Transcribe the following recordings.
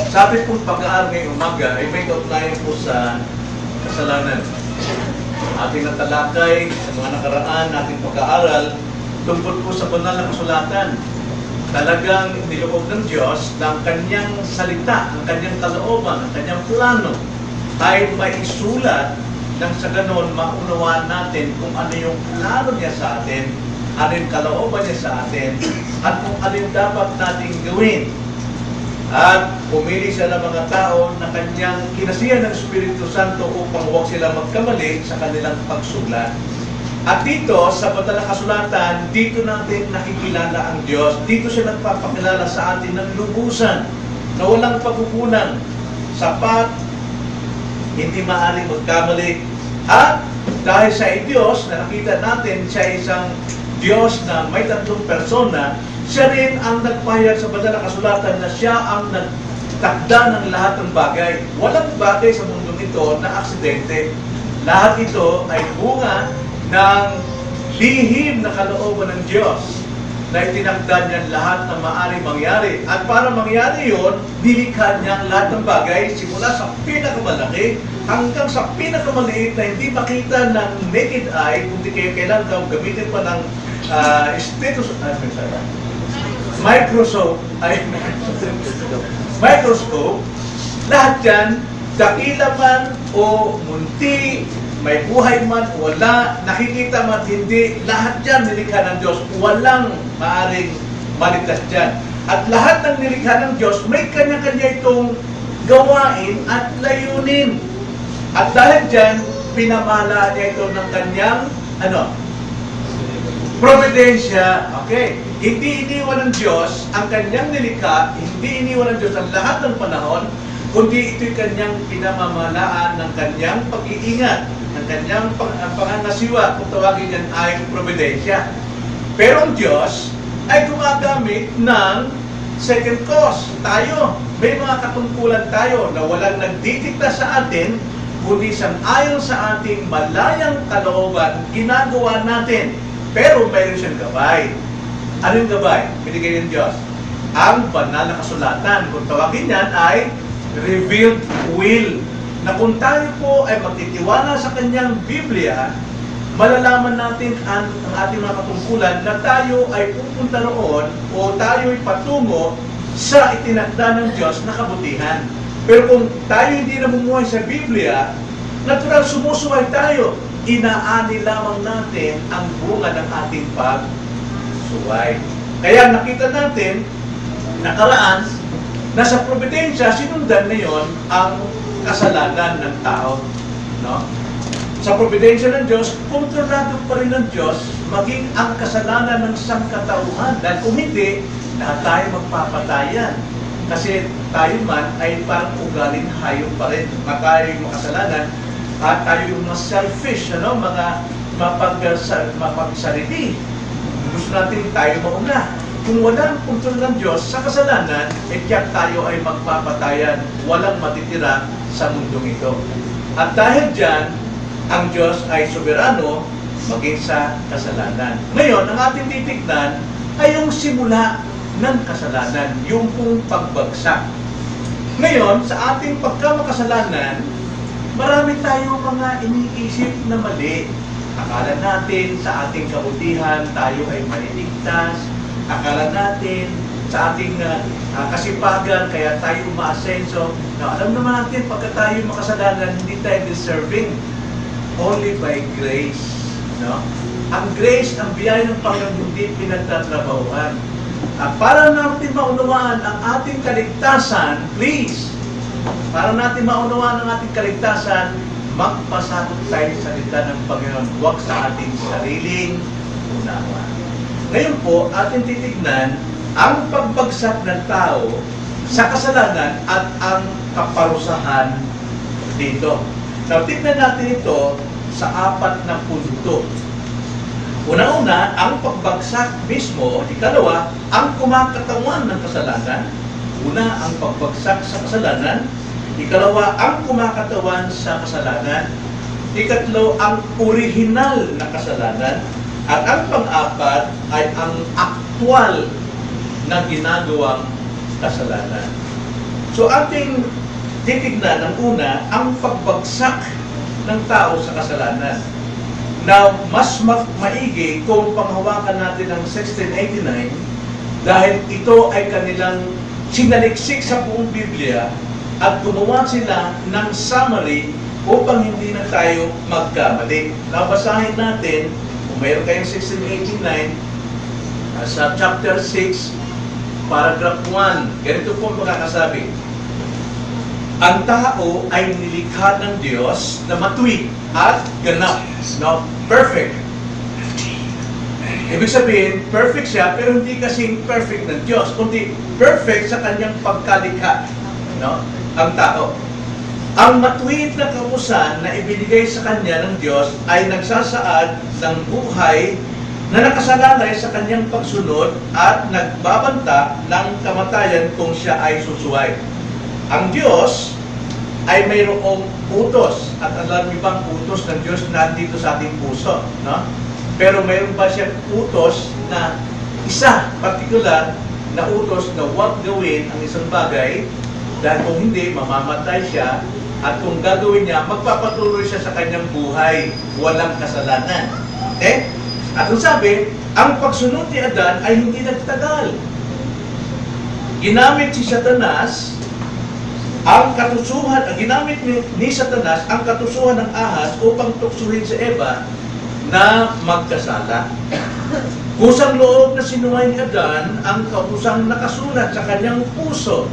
Sabi pong pag-aaral ngayong umaga ay may kaugnayan po sa kasalanan. Ating natalakay sa mga nakaraan nating pag-aaral tungkol po sa banal na kasulatan. Talagang niloob ng Diyos ng kanyang salita, ang kanyang kalooban, ang kanyang plano ay maisulat nang sa ganon maunawaan natin kung ano yung plano niya sa atin, ano yung kalooban niya sa atin, at kung ano yung dapat nating gawin. At pumili siya ng mga tao na kanyang kinasihan ng Espiritu Santo upang huwag sila magkamali sa kanilang pagsulat. At dito, sa banal na kasulatan, dito natin nakikilala ang Diyos. Dito siya nagpapakilala sa atin ng lubusan na walang pagkukunan, sapat, hindi maaaring magkamali. At dahil sa Diyos na nakita natin siya isang Diyos na may tatlong persona, siya rin ang nagpahayag sa banal na kasulatan na siya ang nagtakda ng lahat ng bagay. Walang bagay sa mundong ito na aksidente. Lahat ito ay bunga ng lihim na kalooban ng Diyos na itinakda niya lahat na maaaring mangyari. At para mangyari yun, nilikha niya lahat ng bagay simula sa pinakamalaki hanggang sa pinakamaliit na hindi makita ng naked eye, kundi kailan daw gamitin pa ng microscope, lahat yan, dakila man o munti, may buhay man, wala, nakikita man, hindi, lahat yan nilikha ng Diyos. Walang maaaring maligtas dyan. At lahat ng nilikha ng Diyos, may kanya-kanya itong gawain at layunin. At dahil dyan, pinamahalaan niya ito ng kanyang, providensya. Okay. Hindi iniwan ng Diyos ang kanyang nilikha, hindi iniwan ng Diyos ang lahat ng panahon, kundi ito'y kanyang pinamamahalaan ng kanyang pag-iingat, ng kanyang pangangasiwa, kung tawagin yan ay providensya. Pero ang Diyos ay gumagamit ng second cause. Tayo, may mga katungkulan tayo na walang nagdidikta sa atin, kundi sang-ayon sa ating malayang kalooban, ginagawa natin. Pero mayroon siyang gabay. Ano yung gabay? Binigay ng Diyos. Ang banal na kasulatan, kung tawagin yan ay revealed will. Na kung tayo po ay magtitiwala sa kanyang Biblia, malalaman natin ang ating mga katungkulan na tayo ay pupunta roon o tayo ay patungo sa itinakda ng Diyos na kabutihan. Pero kung tayo hindi namumuhay sa Biblia, natural sumusuway tayo. Inaani lamang natin ang bunga ng ating pagsuway. Kaya nakita natin, nakaraan, na sa providensya, sinundan na yon ang kasalanan ng tao. No? Sa providensya ng Diyos, kontrolado pa rin ng Diyos maging ang kasalanan ng sangkatauhan. Dahil kung hindi, lahat tayo magpapatayan. Kasi tayo man ay parang ugaling hayop pa rin. Tayo makasalanan at tayo yung mga selfish, mga mapagsarili. Gusto natin tayo mauna. Kung walang kontrol ng Diyos sa kasalanan, tiyak tayo ay magpapatayan, walang matitira sa mundong ito. At dahil dyan, ang Diyos ay soberano maging sa kasalanan. Ngayon, ang ating titignan ay yung simula ng kasalanan, yung pong pagbagsak. Ngayon, sa ating pagkamakasalanan, marami tayo mga iniisip na mali. Akala natin sa ating kabutihan tayo ay maliligtas. Akala natin sa ating kasipagan kaya tayo umaasenso. Now, alam naman natin pagka tayo makasalanan, hindi tayo deserving. Only by grace. No? Ang grace, ang biyaya ng Panginoon, hindi pinagtatrabahuan. Para natin maunawaan ang ating kaligtasan, please, para natin maunawaan ang ating kaligtasan, magpasakot tayo sa salita ng Panginoon, huwag sa ating sariling unawa. Ngayon po, ating titignan ang pagbagsak ng tao sa kasalanan at ang kaparusahan dito. Now, tignan natin ito sa 4 na punto. Una-una, ang pagbagsak mismo. Ikalawa, ang kumakatawan ng kasalanan. Una, ang pagbagsak sa kasalanan. Ikalawa, ang kumakatawan sa kasalanan. Ikatlo, ang orihinal na kasalanan. At ang pang-apat ay ang aktwal na ginagawang kasalanan. So ating titignan ng una ang pagbagsak ng tao sa kasalanan. Na mas maigi kung panghawakan natin ang 1689 dahil ito ay kanilang sinaliksik sa buong Biblia at gumawa sila ng summary upang hindi na tayo magkamali. Nabasahin natin, kung mayroon kayong 1689, sa chapter 6, paragraph 1, ganito po makakasabi. Ang tao ay nilikha ng Diyos na matuwid at ganap, no? Perfect. Ibig sabihin, perfect siya, pero hindi kasing perfect ng Diyos, kundi perfect sa kanyang pagkalikha, no? Ang tao. Ang matuwid na kautusan na ibinigay sa kanya ng Diyos ay nagsasaad ng buhay na nakasalalay sa kanyang pagsunod at nagbabanta ng kamatayan kung siya ay susuway. Ang Diyos ay mayroong utos. At alam niyo bang utos ng Diyos nandito sa ating puso? No? Pero mayroon ba siyang utos na isa, particular, na utos na huwag gawin ang isang bagay dahil kung hindi, mamamatay siya at kung gagawin niya, magpapatuloy siya sa kanyang buhay, walang kasalanan. Okay? At ang sabi, ang pagsunod ni Adan ay hindi nagtagal. Ginamit si Satanas ang katusuhan, ginamit ni Satanas ang katusuhan ng ahas upang tuksuhin si Eva na magkasala. Kusang loob na sinuway ni Adan ang kausang nakasulat sa kanyang puso.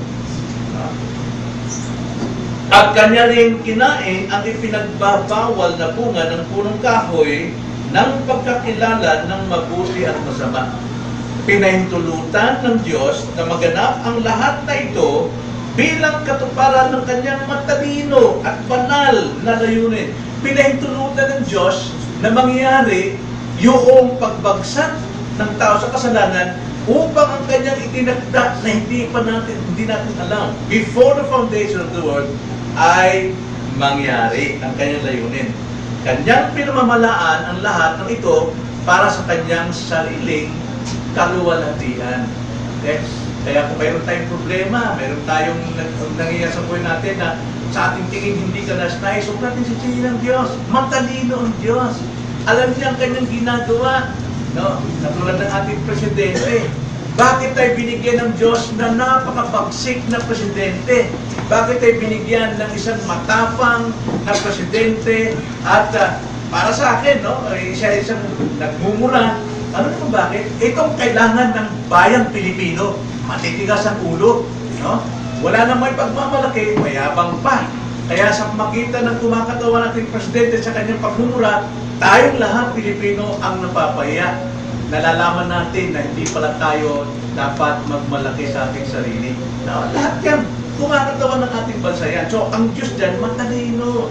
At kanya rin kinain ang ipinagbabawal na bunga ng punong kahoy ng pagkakilala ng mabuti at masama. Pinahintulutan ng Diyos na maganap ang lahat na ito bilang katuparan ng kanyang matalino at banal na layunin. Pinahintulutan ng Diyos na mangyari yung pagbagsak ng tao sa kasalanan upang ang kanyang itinakda na hindi natin alam before the foundation of the world ay mangyari ang kanyang layunin. Kanyang pinamamalaan ang lahat ng ito para sa kanyang sariling kaluwalhatian. Okay? Kaya kung mayroon tayong problema, mayroon tayong nangyayari sa buhay natin na sa ating tingin hindi ka nais, huwag natin sisihin ng Diyos. Matalino ang Diyos. Alam niya ang kanyang ginagawa. No? Katulad ng ating presidente. Bakit tayo binigyan ng Diyos na napakabagsik na presidente? Bakit tayo binigyan ng isang matapang na presidente? At para sa akin, no, siya isang nagmumura. Ano naman bakit? Itong kailangan ng bayang Pilipino. Matitigas ang ulo. No? Wala namang pagmamalaki, mayabang pa. Kaya sa makita ng kumakatawan nating presidente sa kanyang pagmumura, tayong lahat Pilipino ang napapahiya. Nalalaman natin na hindi pala tayo dapat magmalaki sa ating sarili. No? Lahat yan, kumakatawan ng ating bansa yan. So, ang Diyos dyan, matalino.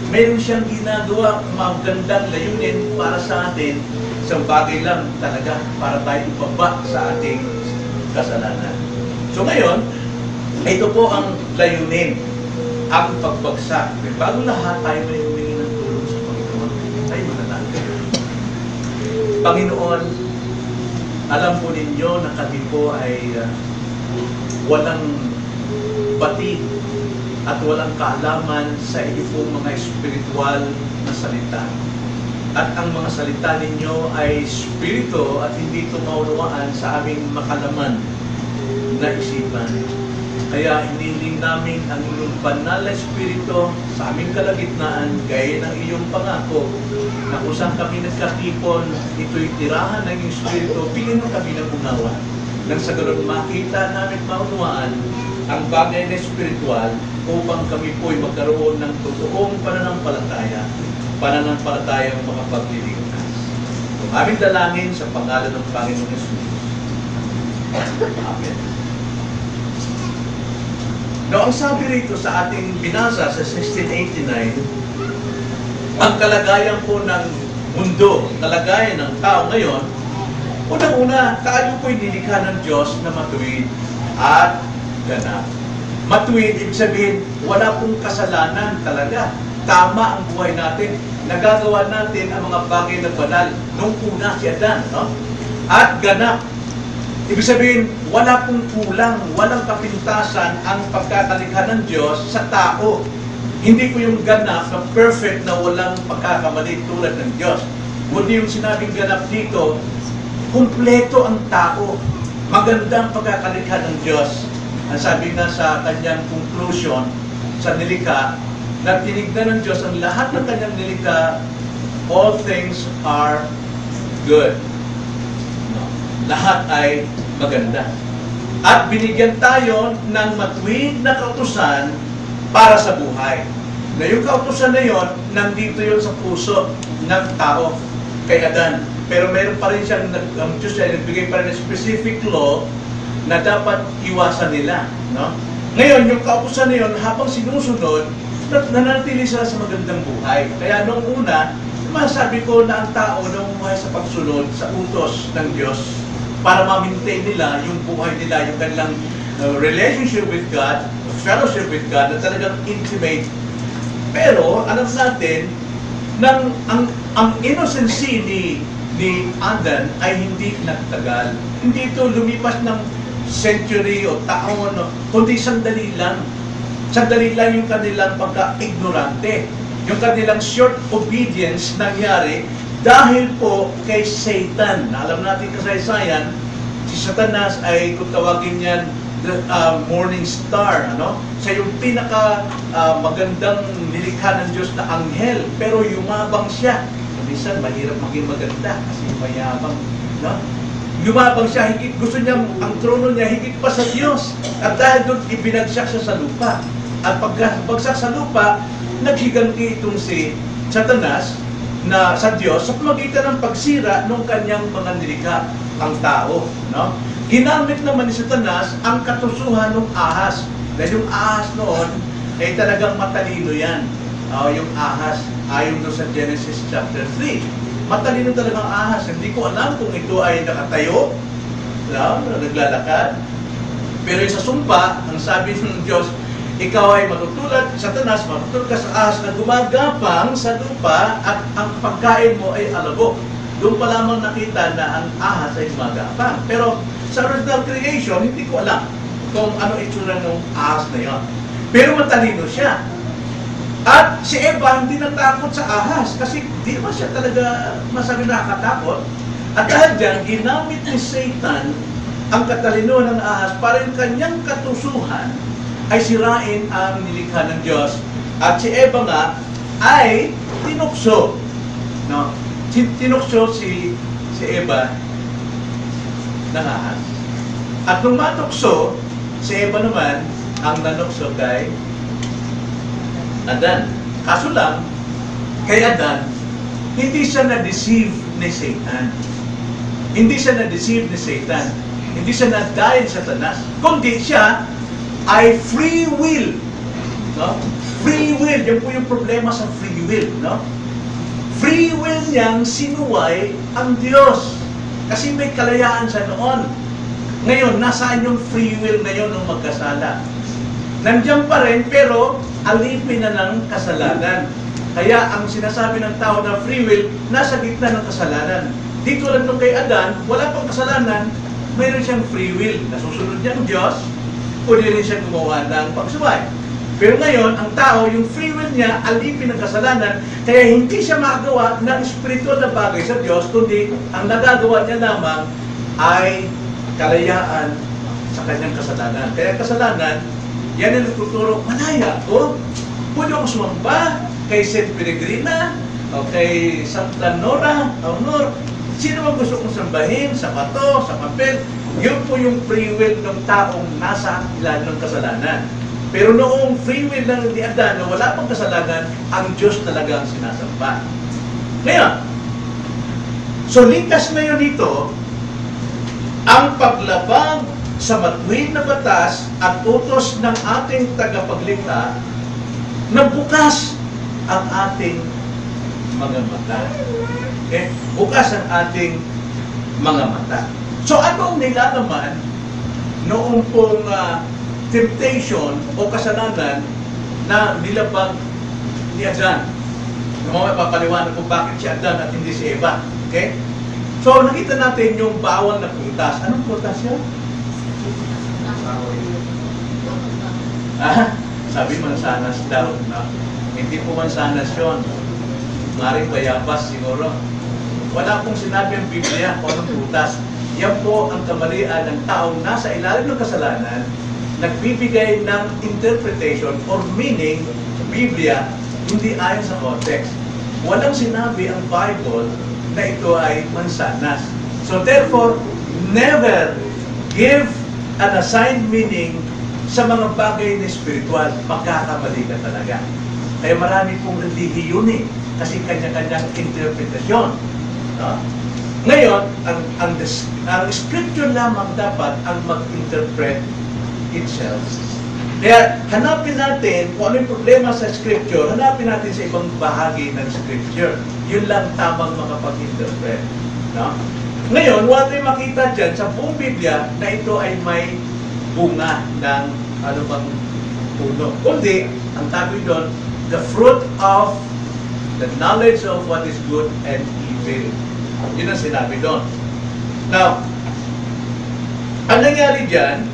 Meron siyang ginagawa, magandang layunin para sa atin. Isang bagay lang talaga para tayo ibaba sa ating kasalanan. So ngayon, ito po ang layunin, ang pagbagsak. Bago lahat tayo may humingi ng tulong sa Panginoon, tayo manalangin. Panginoon, alam po ninyo na kami po ay walang batid at walang kaalaman sa inyong mga espiritual na salita. At ang mga salita ninyo ay spirito at hindi ito maunawaan sa aming makalaman na isipan. Kaya hinihiling namin ang iyong banal na espiritu sa aming kalagitnaan gaya ng iyong pangako na kung saan kami nagkatipon, ito'y tirahan ng iyong espiritu, bigyan mo kami ng unawa. Nang sa ganun makita namin maunawaan ang bagay na espiritual upang kami po'y magkaroon ng totoong pananampalatayang makapagliligtas. Ang aming dalangin sa pangalan ng Panginoon Jesus. Amen. Now, ang sabi rito sa ating binasa sa 1689, ang kalagayan po ng mundo, kalagayan ng tao ngayon, unang-una, tayo po'y nilikha ng Diyos na matuwid at ganap. Matuwid, ibig sabihin, wala pong kasalanan talaga. Tama ang buhay natin. Nagagawa natin ang mga bagay na banal nung una si Adan. No? At ganap. Ibig sabihin, wala pong kulang, walang kapintasan ang pagkakalikha ng Diyos sa tao. Hindi ko yung ganap na perfect na walang pagkakamali tulad ng Diyos. Kundi yung sinabing ganap dito, kumpleto ang tao. Magandang pagkakalikha ng Diyos. Ang sabi nga sa kanyang conclusion sa nilikha, na tinignan ng Diyos ang lahat ng kanyang nilikha, all things are good. No. Lahat ay maganda. At binigyan tayo ng matuwid na kautusan para sa buhay. Na yung kautusan na yon, nandito yon sa puso ng tao kay Adan. Pero meron pa rin siyang, ang Diyos ay nagbigay pa rin ng specific law na dapat iwasan nila. No? Ngayon, yung kautusan na yon, habang sinusunod, nanatili sila sa magandang buhay. Kaya nung una, masabi ko na ang tao namumuhay sa pagsunod sa utos ng Diyos para ma-maintain nila yung buhay nila, yung kanilang relationship with God, fellowship with God, na talagang intimate. Pero, alam natin, ang innocency ni Adan ay hindi nagtagal. Hindi ito lumipas ng century o taon, kundi sandali lang. Sandali lang yung kanilang pagka-ignorante. Yung kanilang short obedience nangyari dahil po kay Satan. Na alam natin kasaysayan, si Satanas ay, kung tawagin yan, the morning star, ano? Siya yung pinaka magandang nilikha ng Diyos na anghel, pero yumabang siya. Minsan mahirap maging maganda kasi mayabang, no? Yumabang siya, higit gusto niya ang trono niya higit pa sa Diyos. At dahil doon ibinagsak siya sa lupa. At pagbagsak sa lupa, naghiganti itong si Satanas na sa Diyos sa pamagitan ng pagsira ng kanyang mga nilikha, ang tao, no? Ginamit naman ni Satanas ang katusuhan ng ahas. Dahil yung ahas noon, ay talagang matalino yan. Yung ahas, ayon doon sa Genesis chapter 3. Matalino talagang ahas. Hindi ko alam kung ito ay nakatayo, naglalakad. Pero yung sa sumpa, ang sabi ng Diyos, ikaw ay matutulad, Satanas, matutulad ka sa ahas na gumagapang sa lupa at ang pagkain mo ay alabok. Doon pa lamang nakita na ang ahas ay gumagapang. Pero sa original creation, hindi ko alam kung ano itsura ng ahas na yon. Pero matalino siya. At si Eva hindi natakot sa ahas kasi di naman siya talaga masabi nakakatakot. At dahil dyan, ginamit ni Satan ang katalinuhan ng ahas para yung kanyang katusuhan ay sirain ang nilikha ng Diyos. At si Eva nga ay tinukso. No? Tinukso si Eva ng ahas. At nung matukso, si Eva naman ang nanukso kay Adan. Kaso lang, kay Adan, hindi siya na-deceive ni Satan. Hindi siya na-deceive ni Satan. Hindi siya na-dahil sa Satanas. Kundi siya ay free will. No? Free will. Yan po yung problema sa free will. No? Free will niyang sinuway ang Diyos. Kasi may kalayaan siya noon. Ngayon, nasaan yung free will ngayon ng magkasala? Nandiyan pa rin, pero alipin na ng kasalanan. Kaya ang sinasabi ng tao na free will, nasa gitna ng kasalanan. Dito lang nung kay Adan, wala pang kasalanan, mayroon siyang free will. Nasusunod niya ang Diyos, pwede rin siya gumawa ng pagsuway. Pero ngayon, ang tao, yung free will niya, alipin ng kasalanan, kaya hindi siya makagawa ng spiritual na bagay sa Diyos, kundi ang nagagawa niya lamang ay kalayaan sa kanyang kasalanan. Kaya kasalanan, yan ang nagtuturo, malaya ko. Pwede ako sumamba kay St. Peregrina, o kay Santa Nora, o Nor. Sino man gusto kong sambahin, sa bato, sa papel. Yun po yung free will ng taong nasa ilan ng kasalanan. Pero noong free will ng ni Adan na wala pang kasalanan, ang Diyos talaga ang sinasamba. Ngayon, so likas ngayon dito, ang paglabag sa matuwid na batas at utos ng ating tagapaglikha na bukas ang ating mga mata. Okay? Bukas ang ating mga mata. So ano ang nilalaman noong pong temptation o kasalanan na nilabag ni Adan? Mamaya papaliwanag ko bakit si Adan at hindi si Eva. Okay? So, nakita natin yung bawal na prutas. Anong prutas yan? Sabi mansanas daw. No? Hindi po mansanas yun. Maring bayabas siguro. Wala pong sinabi ang Biblia kung anong prutas. Yan po ang kamalian ng taong nasa ilalim ng kasalanan, nagbibigay ng interpretation or meaning sa Biblia, hindi ayon sa context. Walang sinabi ang Bible na ito ay mansanas. So therefore, never give an assigned meaning sa mga bagay na spiritual. Magkakamali ka talaga. Kaya marami pong relihiyon kasi kanya-kanyang interpretasyon. No? Ngayon, ang scripture lamang dapat ang mag-interpret itself. Kaya hanapin natin kung ano yung problema sa scripture, hanapin natin sa ibang bahagi ng scripture. Yun lang tamang makapag-interpret. No? Ngayon, wala tayong makita dyan sa buong Biblia na ito ay may bunga ng ano bang puno. Kundi, ang tawag doon, the fruit of the knowledge of what is good and evil. Yun ang sinabi doon. Now, ang nangyari dyan,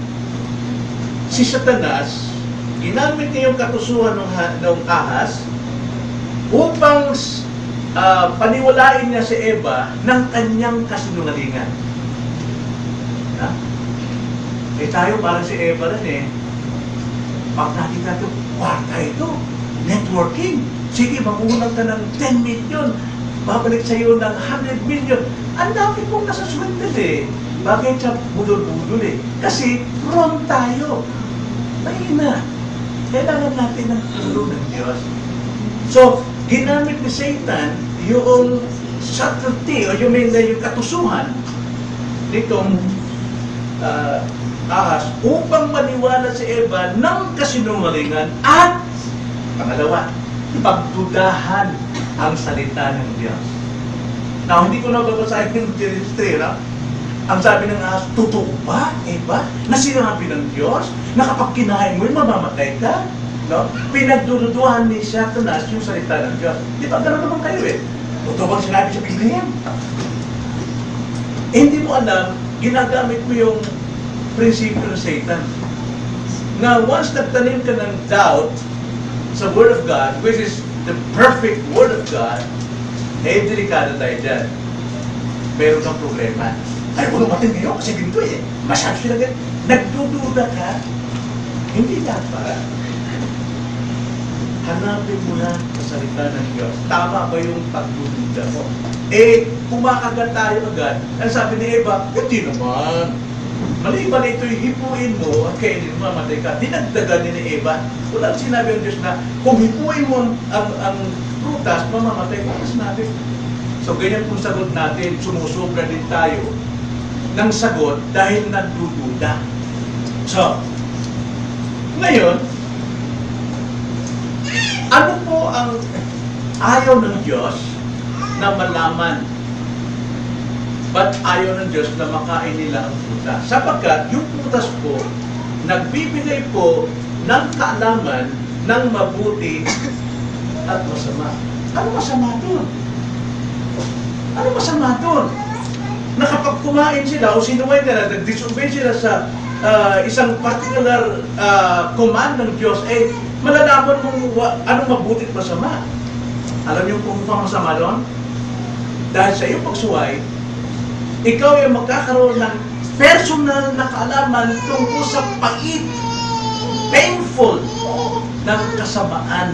si Satanas, ginamit niya yung katusuhan ng ahas upang paniwalain niya si Eva ng kanyang kasinungalingan. Ha? Eh tayo parang si Eva rin eh. Pag nakita ito, kwarta ito, networking. Sige, mangungulang ka ng 10 million. Babalik sa iyo ng 100 million. Ang dami pong nasa swindle eh. Bakit siya budol-budol eh? Kasi wrong tayo. Mahina. Kailangan natin ng tulong ng Diyos. So, ginamit ni Satan yung subtlety o yung katusuhan nitong ahas upang maniwala si Eva ng kasinungalingan at pangalawa, pagdudahan ang salita ng Diyos. Now, hindi ko na babasahin yung Genesis 3, no? Ang sabi ng ahas, totoo ba, Eva, na sinabi ng Diyos na kapag kinain mo, mamamatay ka? No? Pinagdududuhan ni Satanas yung salita ng Diyos. Di ba, gano'n naman kayo eh. Totoo bang sinabi sa Biblia? Eh, hindi mo alam, ginagamit mo yung prinsipyo ng Satan. Na once nagtanim ka ng doubt sa Word of God, which is the perfect Word of God, eh, delikado tayo dyan. Meron kang problema. Ay, kung umatin ngayon, kasi ganito eh. Masyado sila ganito. Nagdududa ka, hindi dapat. Hanapin mo na sa salita ng Diyos. Tama ba yung pagdududa mo? Eh, kumakagat tayo agad. Ang sabi ni Eva, hindi naman. Mali-mali ito yung hipuin mo at kainin mo, mamatay ka. Dinagdagan ni Eva. Walang sinabi ang Diyos na kung hipuin mo ang prutas, mamamatay ka. Mas natin. So, ganyan kung sagot natin, sumusobra din tayo ng sagot dahil nagdududa. So, ngayon, ano po ang ayaw ng Diyos na malaman? Ba't ayaw ng Diyos na makain nila ang prutas? Sapagkat yung prutas po, nagbibigay po ng kaalaman ng mabuti at masama. Ano masama doon? Ano masama doon? Na kapag kumain sila o sinuway nila, nag-disobey sila sa isang particular command ng Diyos, eh, malalaman mong anong mabuti at masama. Alam niyo kung masama doon? Dahil sa iyong pagsuway, ikaw ay magkakaroon ng personal na kaalaman tungkol sa pait, painful ng kasamaan.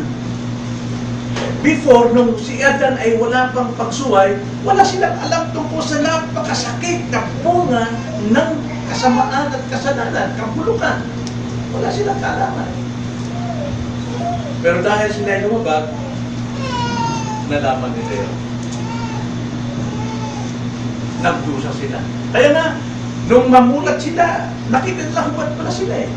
Before, nung si Adan ay wala pang pagsuway, wala silang alam tungkol sa napakasakit na bunga ng kasamaan at kasalanan, kabulukan. Wala silang kaalaman. Pero dahil sila ay lumabag, nalaman nila yun. Nagdusa sila. Kaya na, nung mamulat sila, nakita nila huwag pala sila eh.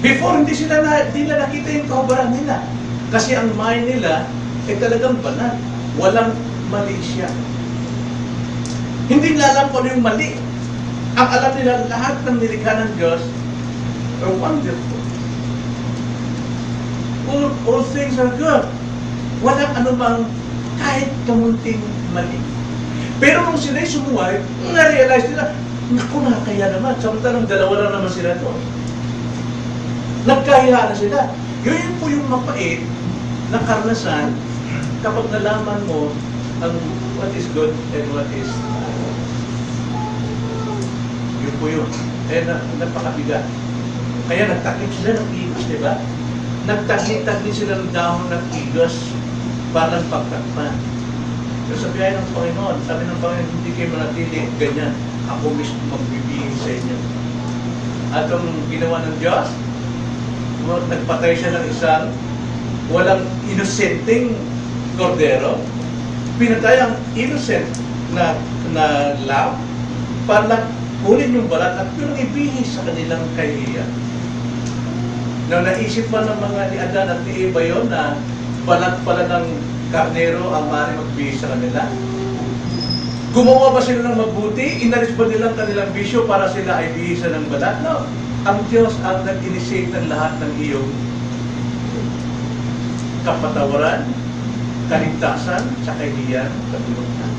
Before, hindi nila nakita yung kahubaran nila. Kasi ang mind nila ay talagang banal. Walang mali siya. Hindi nila alam kung ano yung mali. Ang alam nila, lahat ng nilikha ng Diyos are wonderful. All things are good. Walang anumang kahit kamunting mali. Pero nung sila'y sumuhay, na-realize nila, naku, nakakaya naman. Samantalang dalawa lang naman sila doon. Nagkahiya na sila. Yun po yung mapait na karanasan kapag nalaman mo ang what is good and what is yun po yun. Kaya napakabigat. Kaya nagtakip sila ng igos, di ba? Nagtakip-takip sila ng dahon ng igos para pagtakpan. Pero sa biyaya ng Panginoon, sabi ng Panginoon, hindi kayo manatili ganyan. Ako mismo magbibigay sa inyo. At ang ginawa ng Diyos, nagpatay siya ng isang walang inosenteng kordero. Pinatay ang innocent na lamb para kunin yung balat at yung ibihis sa kanilang kahihiyan. Na naisip pa ng mga ni Adan at ni Eva yun na balat pala ng karnero ang maaaring magbihis sa kanila. Gumawa ba sila ng mabuti? Inalis ba nila ang kanilang bisyo para sila ay bihisan ng balat? No. Ang Diyos ang nag-initiate ng lahat ng iyong kapatawaran, kaligtasan, sa kahihiyan, katulungan.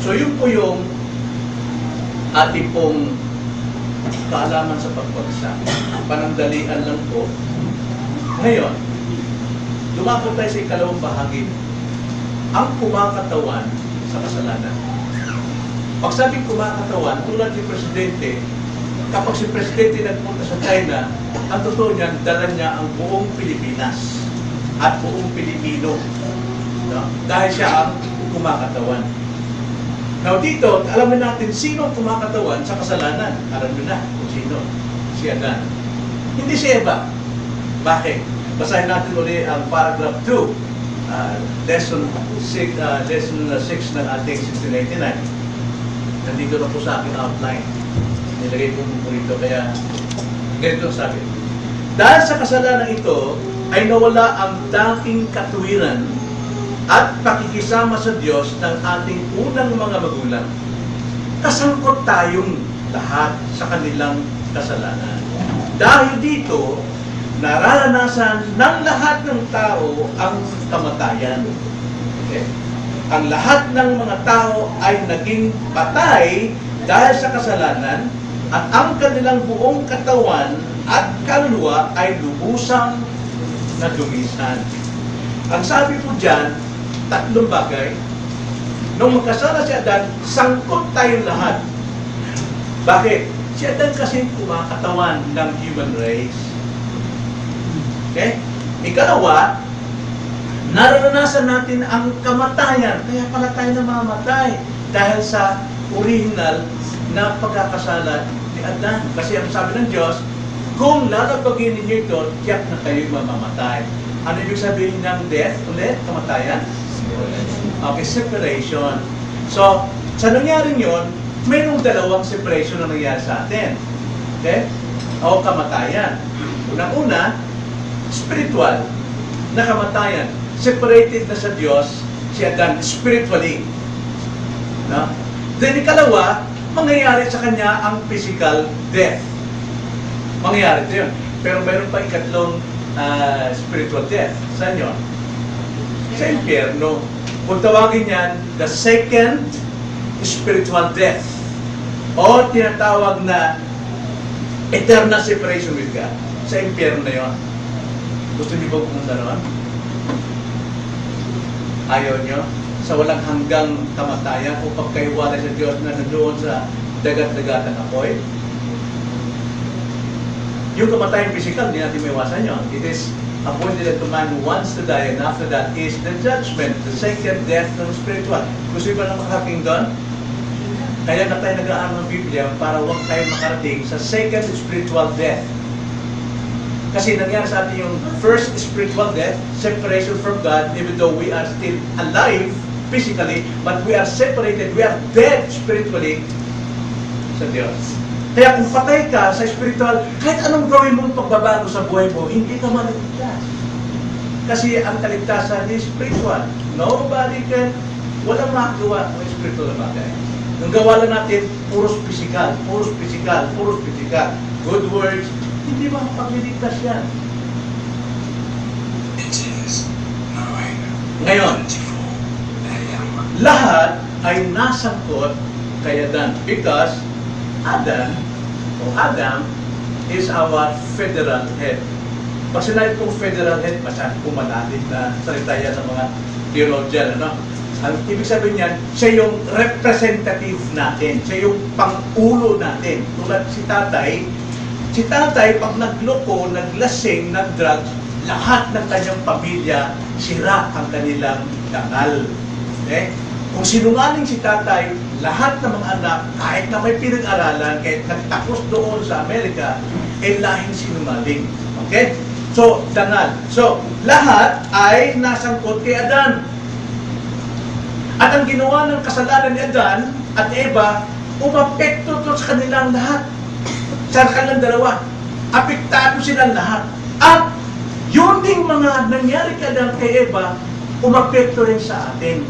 So yun po yung ating pong kaalaman sa pagbagsak. Panandalian lang po. Ngayon, lumapit tayo sa ikalawang bahagi. Ang kumakatawan sa kasalanan. Pag sabing kumakatawan, tulad ni Presidente, kapag si Presidente nagpunta sa China, ang totoo niyan, dala niya ang buong Pilipinas at buong Pilipino. No? Dahil siya ang kumakatawan. Now dito, alam natin sino ang kumakatawan sa kasalanan. Alam mo na kung sino. Si Adan. Hindi si Eva. Bakit? Basahin natin ulit ang paragraph 2. Lesson 6 ng ating 1699. Nandito na po sa aking outline. Nilagay po rito. Kaya ganito sabi. Dahil sa kasalanan ito, ay nawala ang dating katuwiran at pakikisama sa Diyos ng ating unang mga magulang. Kasangkot tayong lahat sa kanilang kasalanan. Dahil dito, nararanasan ng lahat ng tao ang kamatayan. Okay? Ang lahat ng mga tao ay naging patay dahil sa kasalanan at ang kanilang buong katawan at kaluluwa ay lubusang nadumisan. Ang sabi po dyan, tatlong bagay. Nung magkasala si Adan, sangkot tayong lahat. Bakit? Si Adan kasi kumakatawan ng human race. Okay? Ikalawa, nararanasan natin ang kamatayan. Kaya pala tayo namamatay dahil sa original na pagkakasala ni Adan. Kasi ang sabi ng Diyos, kung lalabagin ninyo ito, tiyak na kayo mamamatay. Ano ibig sabihin ng death ulit? Kamatayan? Okay, separation. So, sa nangyaring yun, mayroong dalawang separation na nangyari sa atin. Okay? O kamatayan. Unang-una, spiritual na kamatayan. Separated na sa Diyos si Adan spiritually. No? Then ikalawa, mangyayari sa kanya ang physical death. Mangyayari ito yun. Pero mayroon pa ikatlong spiritual death. Saan yun? Sa impyerno. Kung tawagin yan, the second spiritual death. O tinatawag na eternal separation with God. Sa impyerno na yun. Gusto niyo ba pumunta naman? Ayaw niyo? Sa walang hanggang kamatayan o pagkaiwalay sa Diyos na nandoon sa dagat-dagat ng apoy? Yung kamatayan physical, hindi natin maiwasan yun. It is appointed that to man who wants to die, and after that is the judgment, the second death ng spiritual. Gusto ba na makarating doon? Kaya na tayo nag-aaral ng Biblia para huwag tayo makarating sa second spiritual death. Kasi nangyari sa atin yung first spiritual death, separation from God, even though we are still alive physically, but we are separated, we are dead spiritually sa Diyos. Kaya kung patay ka sa spiritual, kahit anong gawin mong pagbabago sa buhay mo, hindi ka maligtas. Kasi ang kaligtasan is spiritual. Nobody can, walang makagawa ng spiritual na bagay. Ang gawa lang natin, puros physical, puros physical, puros physical. Good words, hindi makapagliligtas yan. Ngayon, lahat ay nasangkot kay Adan because Adam is our federal head. Pag sinabi kong federal head, masyadong pumalalim na salita yan ng mga theologian, ano? Ang ibig sabihin niyan, siya yung representative natin, siya yung pang-ulo natin. Tulad si tatay, pag nagloko, naglasing, nagdrugs, lahat ng kanyang pamilya, sira ang kanilang dangal. Okay? Kung sinungaling si tatay, lahat ng mga anak, kahit na may pinag-aralan, kahit nagtapos doon sa Amerika, ay lahing sinungaling. Okay? So, dangal. So, lahat ay nasangkot kay Adan. At ang ginawa ng kasalanan ni Adan at Eva, umapekto to sa kanilang lahat. Sa kanilang dalawa. Apektado silang lahat. At yun ding mga nangyari kay Eva, umapekto rin sa atin.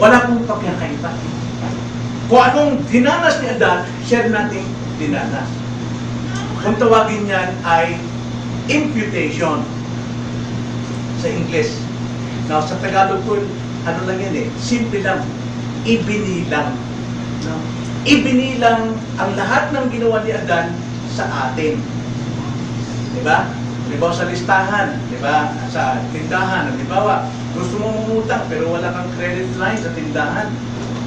Wala pong pagkakaiba. Kung anong dinanas ni Adan, share natin dinanas. Kung tawagin niyan ay imputation sa English. Now, sa Tagalog po, ano lang yan eh, simple lang, ibinilang. No? Ibinilang ang lahat ng ginawa ni Adan sa atin. Diba? Halimbawa sa listahan, diba? Sa tindahan, halimbawa, gusto mo mangutang pero wala kang credit line sa tindahan.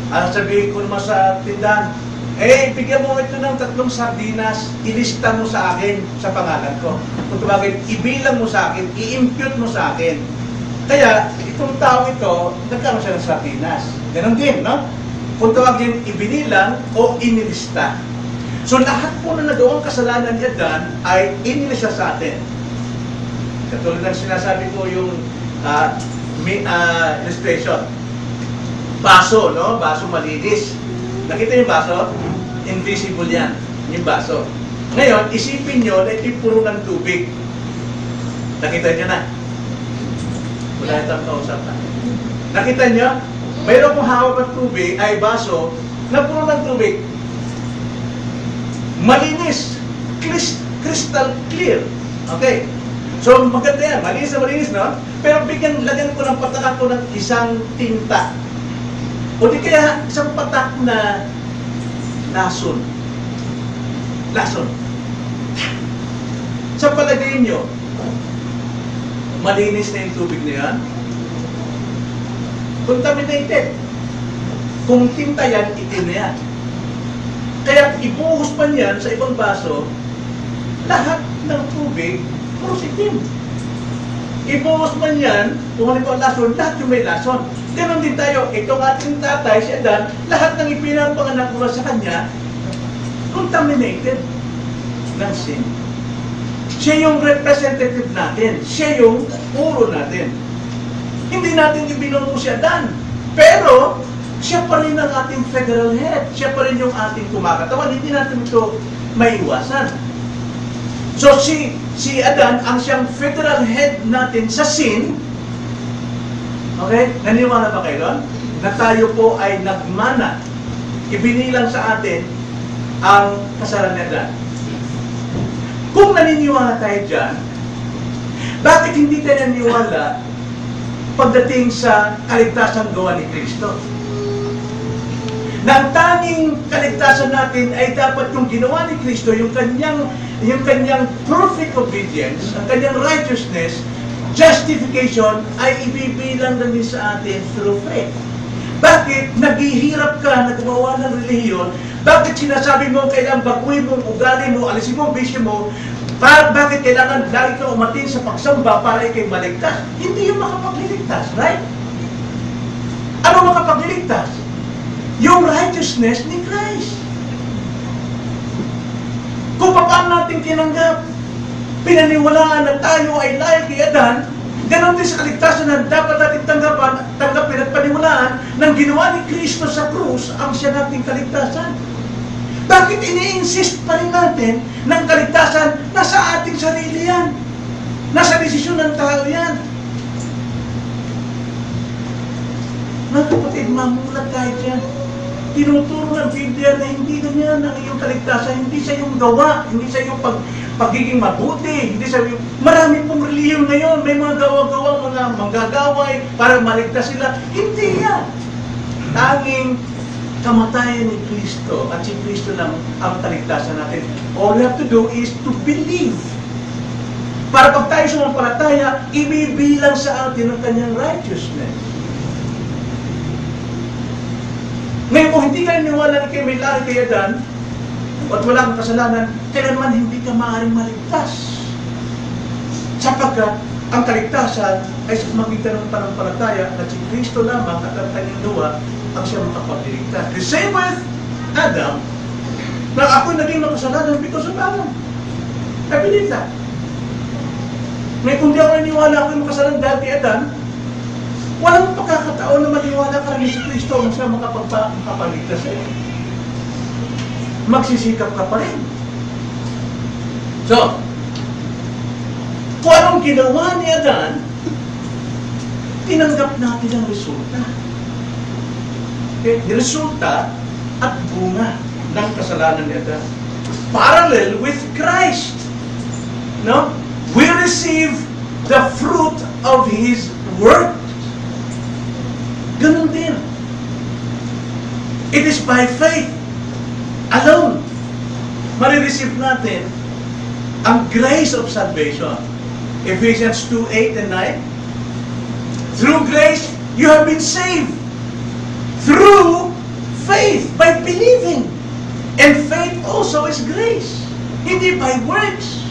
Ano sabihin ko naman sa tindahan, bigyan mo ito ng 3 sardinas, ilista mo sa akin sa pangalan ko. Kung tawagin, ibilang mo sa akin, i-impute mo sa akin. Kaya, itong tao ito, nagkaroon siya ng sardinas. Ganon din, no? Kung tawagin, ibinilang o inilista. So, lahat po na nagawang kasalanan ni Adan ay inilista sa atin. Katulad ng sinasabi ko yung illustration. Baso, no? Baso malinis. Nakita yung baso? Invisible yan. Yung baso. Ngayon, isipin nyo na ito'y puro ng tubig. Nakita nyo na? Wala itong kausap na. Nakita nyo? Mayroon kong hawak ng tubig, ay baso, na puro ng tubig. Malinis. Crystal clear. Okay. So, maganda yan. Malinis na malinis, no? Pero lagyan ko ng patak ko ng isang tinta. O di kaya, isang patak na lason. Lason. Sa palagay nyo, malinis na yung tubig na yan? Contaminated. Kung tinta yan, itim na yan. Kaya ibuhos pa niyan sa ibang baso, lahat ng tubig, puro itim. Ibuhos man yan, kung ano pa lason, lahat yung may lason. Ganon din tayo, itong ating tatay, si Adan, lahat ng ipinapanganak mula sa kanya, contaminated ng sin. Siya yung representative natin. Siya yung ulo natin. Hindi natin ibinuno si Adan. Pero, siya pa rin ang ating federal head. Siya pa rin yung ating kumakatawan. Hindi natin ito maiwasan. So, si Adan, ang siyang federal head natin sa sin, okay? Naniwala ba kayo doon? Na tayo po ay nagmana. Ibinilang sa atin ang kasalanan ni Adan. Kung naniniwala tayo dyan, bakit hindi tayo naniniwala pagdating sa kaligtasan gawa ni Kristo? Na ang tanging kaligtasan natin ay dapat yung ginawa ni Kristo, yung kanyang perfect obedience, ang kanyang righteousness, justification, ay ibibilang na din sa atin through faith. Bakit naghihirap ka na gumawa ng relihiyon? Bakit sinasabi mo kailangan baguhin mo ugali mo, alisin mo ang bisyo mo? Bakit kailangan lagi ka umatin sa pagsamba para ikay maligtas? Hindi yung makapagliligtas, right? Ano makapagliligtas? Yung righteousness ni Christ. Kung paano natin tinanggap, pinaniwalaan na tayo ay layo kay Adan, ganon din sa kaligtasan na dapat natin tanggapin at paniwalaan ng ginawa ni Kristo sa krus ang siya nating kaligtasan. Bakit ini-insist pa rin natin ng kaligtasan na sa ating sarili yan? Nasa desisyon ng tao yan. Mga kapatid, mamulat tayo dyan. Tinuturo ng Biblia na hindi ganyan ang iyong kaligtasan, hindi sa iyong gawa, hindi sa iyong pagiging mabuti, hindi sa iyong... Marami pong relihiyon ngayon, may mga gawa-gawa, mga manggagaway para maligtas sila. Hindi yan. tanging kamatayan ni Kristo at si Kristo lang ang kaligtasan natin. All we have to do is to believe. Para pag tayo sumampalataya, ibibilang sa atin ang kanyang righteousness. Ngayon, kung hindi ka niniwala na kayo may lahi kay Adan, at wala kang kasalanan, kailanman hindi ka maaaring maligtas. Sapagkat ang kaligtasan ay sa magitan ng panampalataya na si Kristo lamang at ang kanyang luwa ang siya makapagliligtas. The same with Adam, na ako naging makasalanan because of Adam. I believe that. Ngayon, kung di ako naniwala ako yung makasalanan dahil kay Adam, walang pagkakataon na maniwala ka rin si Kristo ang siya makapaligtas sa'yo. Magsisikap ka pa rin. So, kung anong ginawa ni Adan, tinanggap natin ang resulta. Okay? Resulta at bunga ng kasalanan ni Adan. Parallel with Christ. No? We receive the fruit of His work. Ganun din. It is by faith alone. Marireceive natin ang grace of salvation. Ephesians 2:8 and 9. Through grace, you have been saved. Through faith, by believing. And faith also is grace. Hindi by works.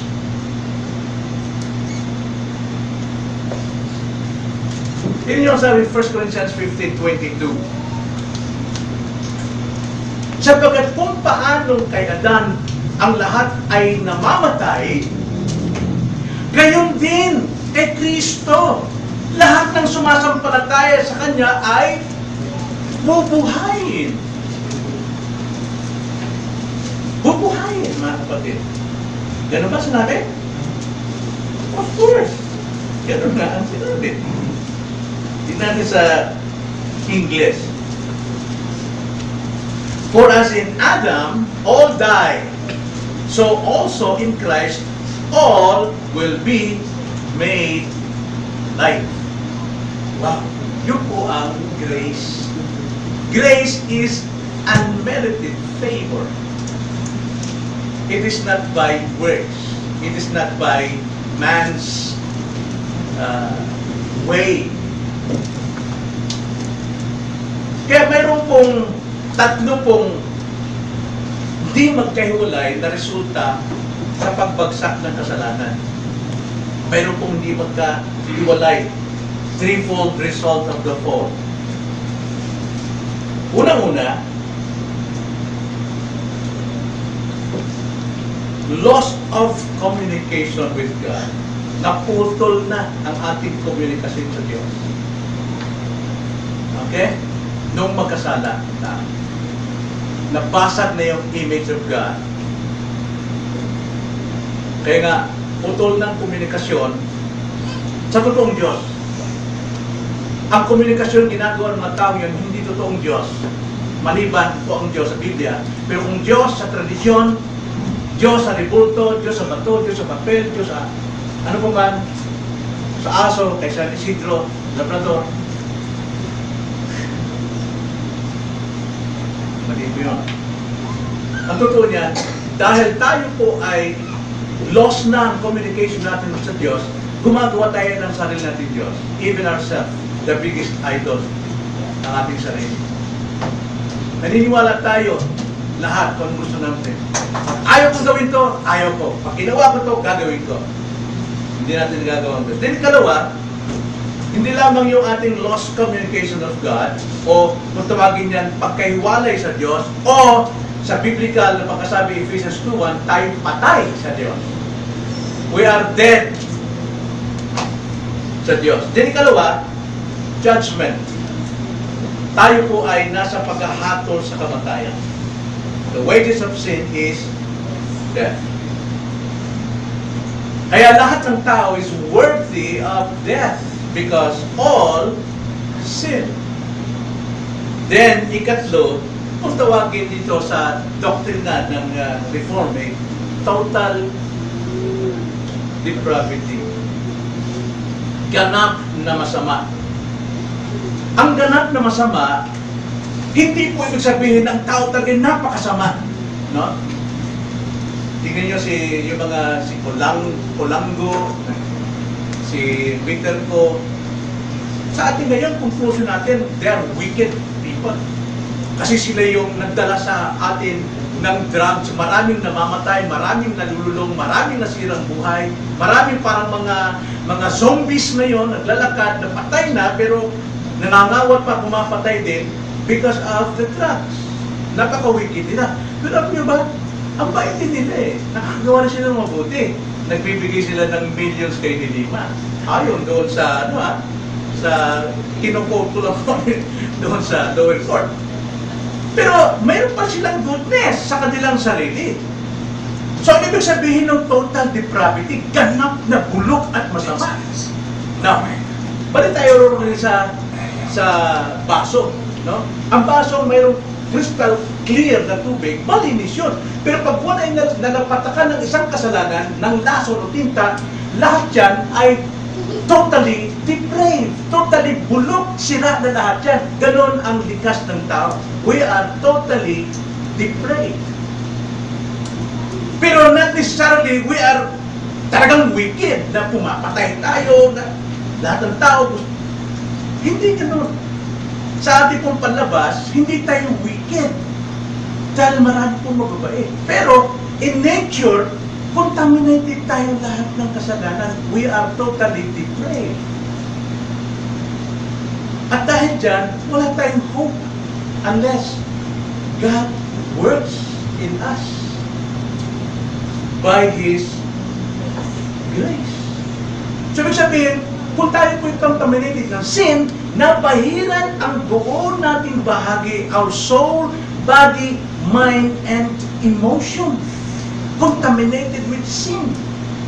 Yun yung sabi 1 Corinthians 15:22. Sapagkat kung paano kay Adan ang lahat ay namamatay, gayon din kay Kristo. Lahat ng sumasampalataya sa Kanya ay bubuhayin. Bubuhayin, mga kapatid. Ganun ba sinabi? Of course. Ganun nga ang sinabi. Tingnan natin sa English. For as in Adam, all die, so also in Christ, all will be made light. Wow! Yun po ang grace. Grace is unmerited favor. It is not by works. It is not by man's way. Kaya mayroon pong tatlo pong hindi magkahiwalay na resulta sa pagbagsak ng kasalanan. Mayroon pong hindi magkahiwalay. Threefold result of the fall. Unang-una, loss of communication with God. Naputol na ang ating komunikasyon sa Diyos. Okay? Nung magkasala na. Nabasag na yung image of God. Kaya nga, putol ng komunikasyon sa totoong Diyos. Ang komunikasyon ginagawa ng mga tao yun, hindi totoong Diyos. Maliban po ang Diyos sa Biblia. Pero kung Diyos sa tradisyon, Diyos sa ribulto, Diyos sa bato, Diyos sa papel, Diyos sa ano po man, sa aso, kay San Isidro, Labrador. Mali po yun. Ang totoo niyan, dahil tayo po ay lost na ang communication natin sa Diyos, gumagawa tayo ng sarili natin Diyos. Even ourselves, the biggest idol ng ating sarili. Naniniwala tayo lahat kung gusto natin. Ayaw ko gawin to, ayaw ko. Pag ginawa ko to, gagawin ko. Hindi natin gagawin to. Then kalawa, hindi lamang yung ating lost communication of God o kung tawagin yan pagkahiwalay sa Diyos o sa biblical na pagkasabi Ephesians 2:1, tayo patay sa Diyos. We are dead sa Diyos. Then ikalawa, judgment. Tayo po ay nasa paghahatol sa kamatayan. The wages of sin is death. Kaya lahat ng tao is worthy of death because all sin. Then, ikatlo, kung tawagin dito sa doktrina ng Reform, total depravity. Ganap na masama. Ang ganap na masama, Hindi po ibig sabihin ng tao talaga napakasama. No? Tingnan nyo si Polango, si Viterbo. Sa atin ngayon, conclusion natin, they are wicked people. Kasi sila yung nagdala sa atin ng drugs, maraming namamatay, maraming nalululong, maraming nasirang buhay, maraming parang mga zombies ngayon, naglalakad, napatay na, pero nangangawat pa, pumapatay din because of the drugs. Napaka-wicked nila. Pero alam nyo ba, ang bait din nila eh. Nakakagawa na sila ng mabuti. Nagbibigay sila ng millions kay Dilima. Ayon doon sa, sa kinukote ko lang doon sa lower court. Pero mayroon pa silang goodness sa kanilang sarili. So, ang ibig sabihin ng total depravity, ganap na bulok at masama. Now, balik tayo rin sa baso. No? Ang baso mayroong crystal clear na tubig, malinis yun. Pero pag wala ay nalapatakan ng isang kasalanan, ng lason o tinta, lahat yan ay totally depraved, totally bulok, sira na lahat yan. Ganon ang likas ng tao. We are totally depraved. Pero not necessarily we are talagang wicked na pumapatay tayo, na lahat ng tao. Hindi ganon. Sa ating pong panlabas, hindi tayo wicked. Dahil marami pong mababait. Pero, in nature, contaminated tayo lahat ng kasalanan. We are totally depraved. At dahil dyan, wala tayong hope unless God works in us by His grace. So, ibig sabihin, kung tayo po contaminated ng sin, nabahiran ang buo nating bahagi, our soul, body, mind, and emotion. Contaminated with sin.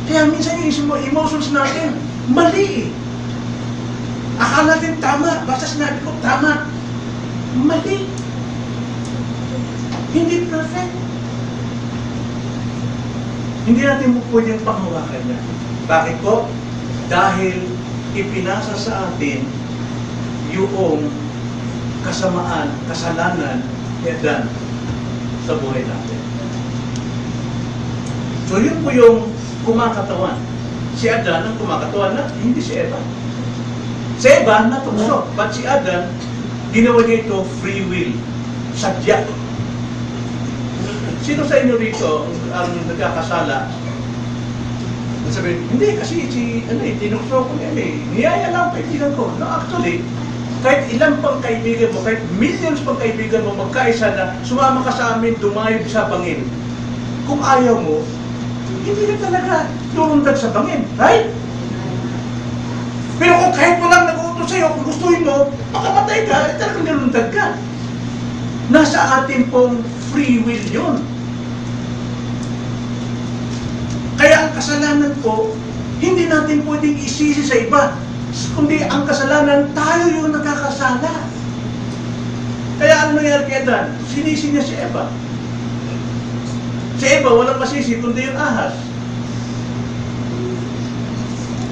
Kaya minsan yung emotions natin, mali. Akala natin tama, basta sinabi ko tama. Mali. Hindi perfect. Hindi natin mo pwedeng panghawakan niya. Bakit po? Dahil ipinasa sa atin yung kasamaan, kasalanan ni Adan sa buhay natin. So yun po yung kumakatawan. Si Adan ang kumakatawan na hindi si Eva. Si Eva natukso, but si Adan ginawa niya ito free will, sadya. Sino sa inyo rito ang nagkakasala? Sabihin, hindi kasi tinukso ko niya niyaya lang kaibigan ko. No, actually, kahit ilang pang kaibigan mo, kahit millions pang kaibigan mo magkaisa na sumama ka sa amin, dumayog sa bangin. Kung ayaw mo, hindi ka talaga lulundag sa bangin. Right? Pero kung kahit walang nag-uutos sa'yo, kung gustuhin mo, makamatay ka, talagang nilundag ka. Nasa atin pong free will yun. Kaya ang kasalanan po, hindi natin pwedeng isisi sa iba. Kundi ang kasalanan, tayo yung nagkakasala. Kaya ano nangyari kay Adan? Sinisi niya si Eva. Si Eva, walang masisi, kundi yung ahas.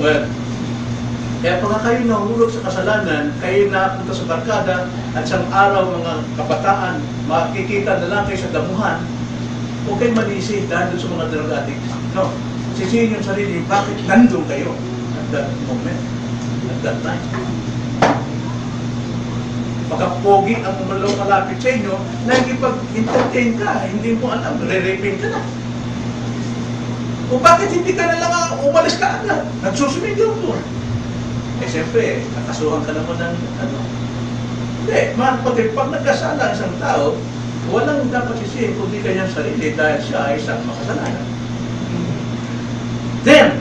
Well, kaya pag kayo nahulog sa kasalanan, kayo napunta sa barkada, at isang araw mga kabataan, makikita na lang kayo sa damuhan, huwag kayong malisi dahil sa mga drug addicts. No. Sisihin yung sarili, bakit nandun kayo at that moment, at that time. Pagka-pogi ang malapit sa inyo, nagipag-entertain ka, hindi mo alam, re-raping ka na. O bakit hindi ka na lang umalis ka agad? Nagsusumigaw doon. Eh siyempre, nakasuhan ka naman ng ano. Hindi, pag nagkasala isang tao, walang dapat sisihin kundi kanyang sarili dahil siya ay isang makasalanan. Then,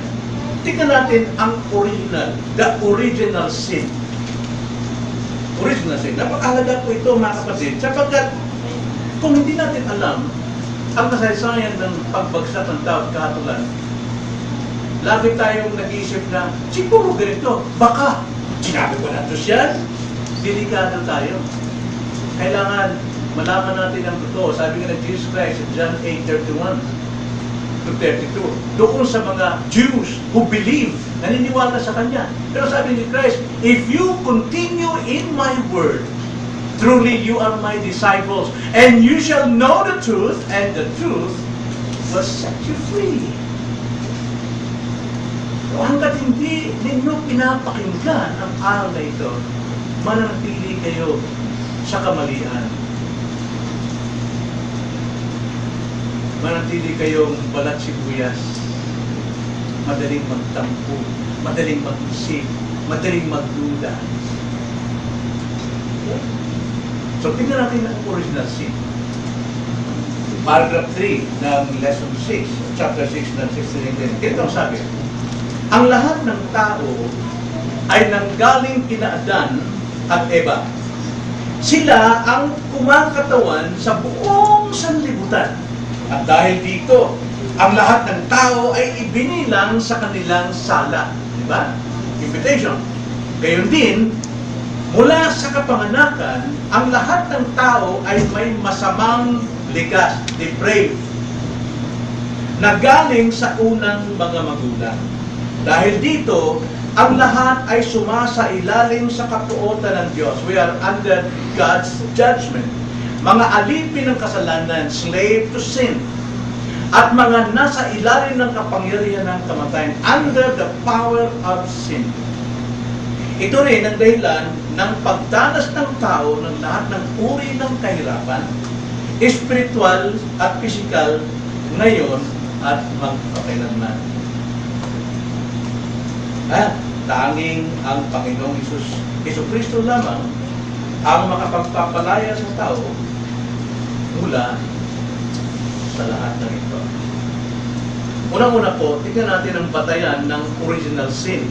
tingnan natin ang original, the original sin. Original sin. Napakahalaga po ito mga kapatid, sapagkat kung hindi natin alam ang kasaysayan ng pagbagsak ng tao at kahatulan, lagi tayong nag-iisip na, siguro ganito, baka, sinabi ko na ito siya, delikado tayo. Kailangan malaman natin ang totoo. Sabi nga ng Jesus Christ in John 8:31 to 32, doon sa mga Jews who believe, naniniwala sa Kanya. Pero sabi ni Christ, if you continue in my word, Truly, you are my disciples, and you shall know the truth, and the truth will set you free. So, hanggat hindi ninyo pinapakinggan ang aral na ito, mananatili kayo sa kamalian. Manatili kayong balat sibuyas, madaling magtampo, madaling mag-isip, madaling magduda. So, tingnan natin ang original sin. Paragraph 3 ng lesson 6, chapter 6 ng 16. Ito ang sabi, ang lahat ng tao ay nanggaling kina Adan at Eva. Sila ang kumakatawan sa buong sanlibutan. At dahil dito, ang lahat ng tao ay ibinilang sa kanilang sala. Diba? Invitation. Gayon din, mula sa kapanganakan, ang lahat ng tao ay may masamang likas, depraved, na galing sa unang mga magulang. Dahil dito, ang lahat ay sumasailalim sa kapuotan ng Diyos. We are under God's judgment. Mga alipin ng kasalanan, slave to sin, at mga nasa ilalim ng kapangyarihan ng kamatayan, under the power of sin. Ito rin ang dahilan ng pagdanas ng tao ng lahat ng uri ng kahirapan, espiritual at physical, ngayon at magpakailanman. Tanging ang Panginoong Jesucristo lamang ang makapagpapalaya sa tao mula sa lahat ng ito. Unang-una po, tingnan natin ang batayan ng original sin.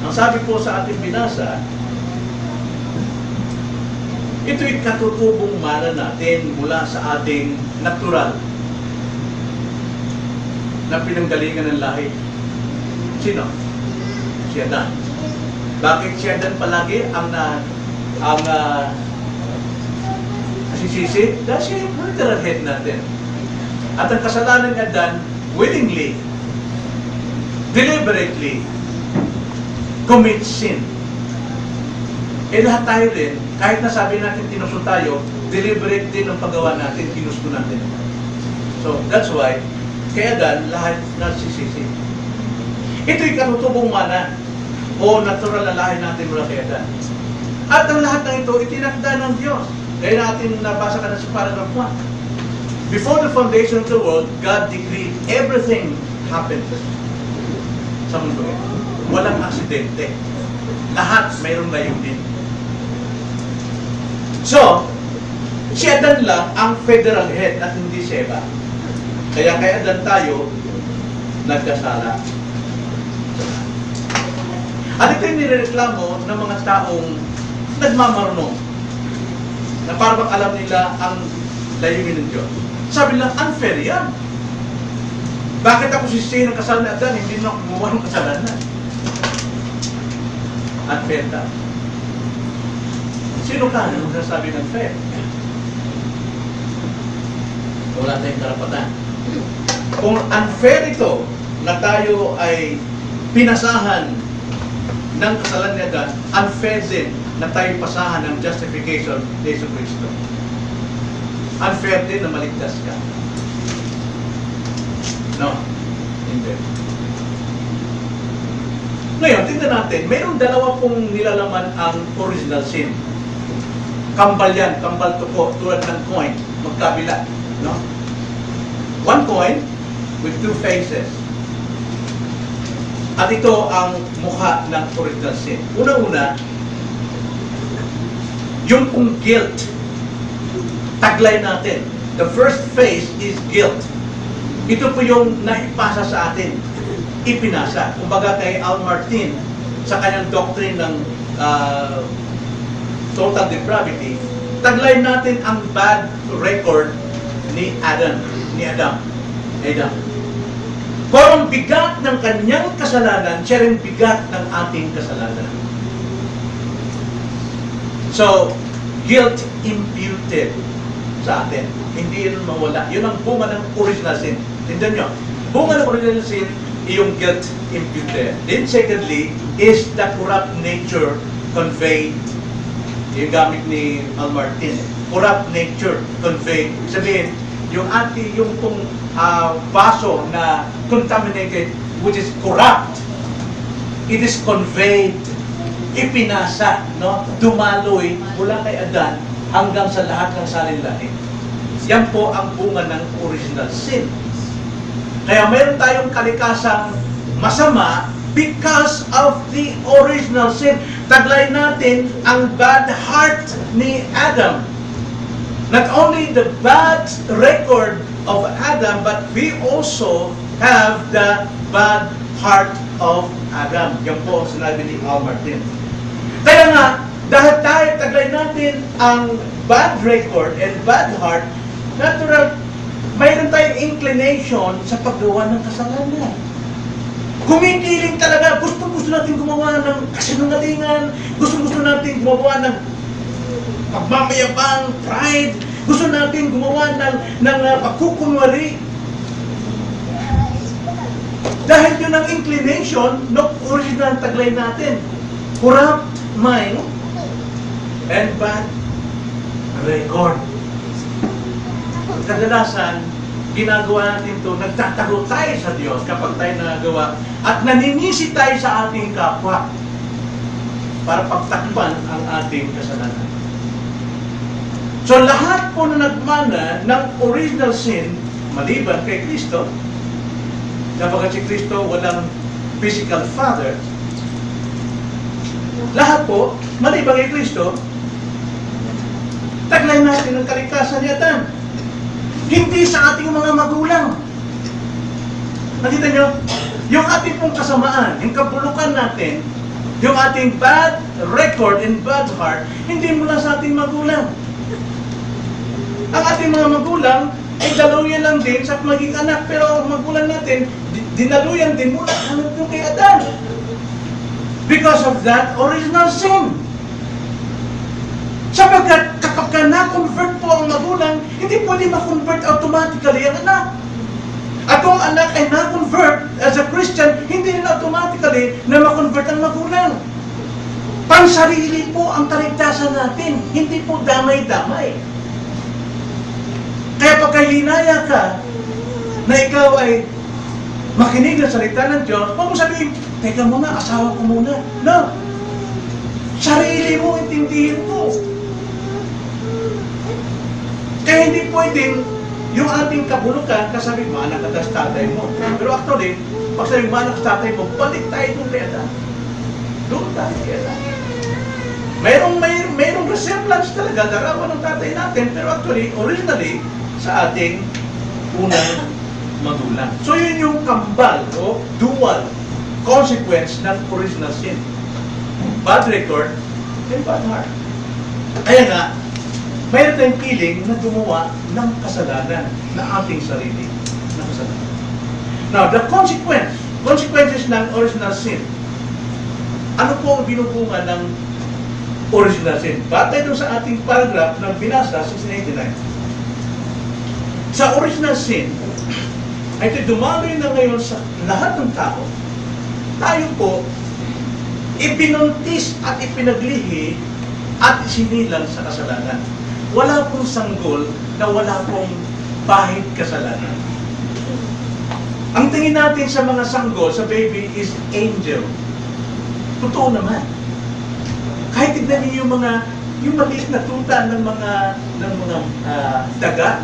Ang sabi po sa ating binasa, ito'y katutubong mana natin mula sa ating natural na pinanggalingan ng lahi. Sino? Si Adan. Bakit si Adan palagi ang nasisisi? Dahil siya yung literal head natin. At ang kasalanan ni Adan, willingly, deliberately, commit sin. Eh lahat tayo din, kahit na sabi natin tinusto tayo, deliberate din ang paggawa natin, tinusto natin. So, that's why, kaya Adan, lahat nasisisi. Ito'y katutubong mana o natural na lahi natin mula kay Adan. At ang lahat ng ito, itinakda ng Diyos. Kaya natin nabasa ka na sa paragraph 1. Before the foundation of the world, God decreed everything happened sa mundo. Walang aksidente. Lahat mayroong layunin. So, si Adan lang ang federal head at hindi si Eva. Kaya kay Adan tayo nagkasala. At ito yung nireklamo ng mga taong nagmamarunong na parang alam nila ang layunin ng Diyos. Sabi lang, unfair yan. Bakit ako sisihin ng kasalanan ni Adan, hindi na kumuha ng kasalanan? Unfair ka. Sino ka? Ano nasabi ng fair? Wala tayong karapatan. Kung unfair ito, na tayo ay pinasahan ng kasalanan ni Adan, unfair din na tayo pasahan ng justification ni Jesucristo. Unfair din na maligtas ka. No? Hindi. Ngayon, tingnan natin, mayroong dalawa pong nilalaman ang original sin. Kambal yan, kambal tuko, tulad ng coin, magkabila. No? One coin with two faces. At ito ang mukha ng original sin. Una-una, yung pong guilt, taglay natin. The first face is guilt. Ito po yung naipasa sa atin. Ipinasa. Kumbaga kay Al Martin, sa kanyang doctrine ng total depravity, taglay natin ang bad record ni Adam. Kung ang bigat ng kanyang kasalanan, siya rin bigat ng ating kasalanan. So, guilt imputed sa atin. Hindi yun mawala. Yun ang bunga ng original sin. Tingnan nyo. Bunga ng original sin, yung guilt imputed. Then secondly, is the corrupt nature conveyed yung gamit ni Al Martin, corrupt nature conveyed. Sabihin, yung pong baso na contaminated, which is corrupt, it is conveyed, ipinasa, no? Dumaloy mula kay Adan hanggang sa lahat ng salin-lahi. Yan po ang bunga ng original sin. Kaya mayroon tayong kalikasang masama because of the original sin. Taglay natin ang bad heart ni Adam. Not only the bad record of Adam, but we also have the bad heart of Adam. Yan po sinabi ni Al Martin. Kaya nga, dahil tayo taglay natin ang bad record and bad heart, natural, mayroon tayong inclination sa paggawa ng kasalanan. Kumikiling talaga, gusto natin gumawa ng kasinungalingan, gusto natin gumawa ng pagmamayabang, pride, gusto natin gumawa ng pagkukunwari. Dahil yun ang inclination ng original taglay natin. Corrupt mind and bad record. Kadalasan, ginagawa natin ito, nagtatago tayo sa Diyos kapag tayo nagagawa at naninisi tayo sa ating kapwa para pagtakpan ang ating kasalanan. So lahat po na nagmana ng original sin, maliban kay Kristo, kapag si Kristo walang physical father, lahat po, maliban kay Kristo, taglay natin ang kalikasan ni Adan. Hindi sa ating mga magulang. Nakita nyo? Yung ating pong kasamaan, yung kabulukan natin, yung ating bad record and bad heart, hindi mula sa ating magulang. Ang ating mga magulang ay daluyan lang din sa maging anak. Pero ang magulang natin, dinaluyan din mula hanap yung kay Adan. Because of that original sin. Sapagkat kapag ka na-convert po ang magulang, hindi pwede ma-convert automatically ang anak. At kung anak ay na-convert as a Christian, hindi rin automatically na ma-convert ang magulang. Pansarili po ang kaligtasan natin, hindi po damay-damay. Kaya pagkahinaya ka na ikaw ay makinig ng salita ng Diyos, huwag mo sabihin, teka muna, asawa ko muna. No. Sarili mo, intindihin mo. Kaya hindi pwedeng yung ating kabulukan, kasabi, maanak ka sa tatay mo. Pero actually, pag sabi, maanak sa tatay mo, balik tayo doon kay Adan. Doon tayo kay Adan. Mayroong resemblance talaga, larawan ng tatay natin, pero actually, originally, sa ating unang magulang. So yun yung kambal o dual consequence ng original sin. Bad record and bad heart. Kaya nga, mayroon tayong feeling na gumawa ng kasalanan na ating sarili na kasalanan. Now, the consequences ng original sin. Ano po ang binubunga ng original sin? Batay doon sa ating paragraph na binasa, 1689. Sa original sin, ay dumaloy na ngayon sa lahat ng tao. Tayo po, ibinuntis at ipinaglihi at isinilang sa kasalanan. Wala pong sanggol na wala pong bahid kasalanan. Ang tingin natin sa mga sanggol, sa baby, is angel. Totoo naman. Kahit tignan niyo yung maliit na tuta ng mga daga,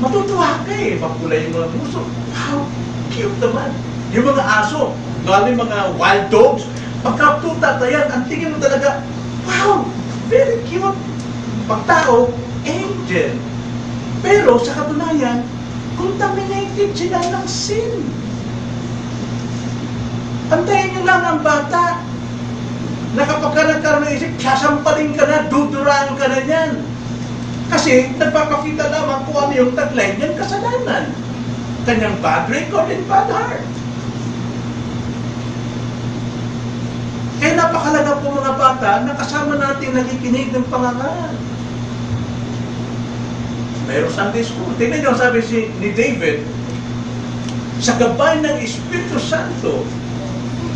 matutuwa ka eh. Makulay yung mga muso. Wow, cute naman. Yung mga aso, lalo yung mga wild dogs, pagka-tuta tayan, ang tingin mo talaga, wow, very cute. Pag tao, angel. Pero sa katunayan, contaminated sila ng sin. Antayin nyo lang ang bata na kapag ka nagkaroon ng isip, sasampalin ka na, duduraan ka na yan. Kasi nagpapakita naman kung ano yung taglay niyang kasalanan. Kanyang bad record and bad heart. Kaya napakalaga po mga bata na kasama natin nakikinig ng pangangaral. Mayroong Sunday school. Tingnan niyo, sabi ni David, sa gabay ng Espiritu Santo,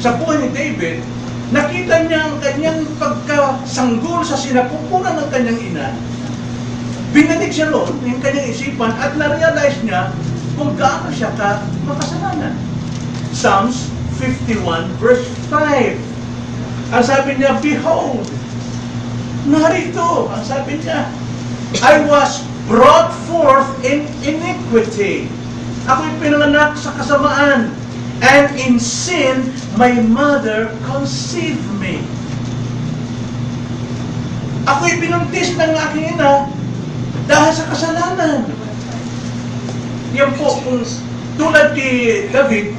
sa buhay ni David, Nakita niya ang kanyang pagkasanggol sa sinapupunan ng kanyang ina. Binanig siya roon, yung kanyang isipan, at na-realize niya kung gaano siya ka makasalanan. Psalms 51 verse 5. Ang sabi niya, behold, narito, ang sabi niya, I was brought forth in iniquity. Ako'y pinanganak sa kasamaan. And in sin, my mother conceived me. Ako'y binuntis ng aking ina dahil sa kasalanan. Yan po, kung tulad ni David,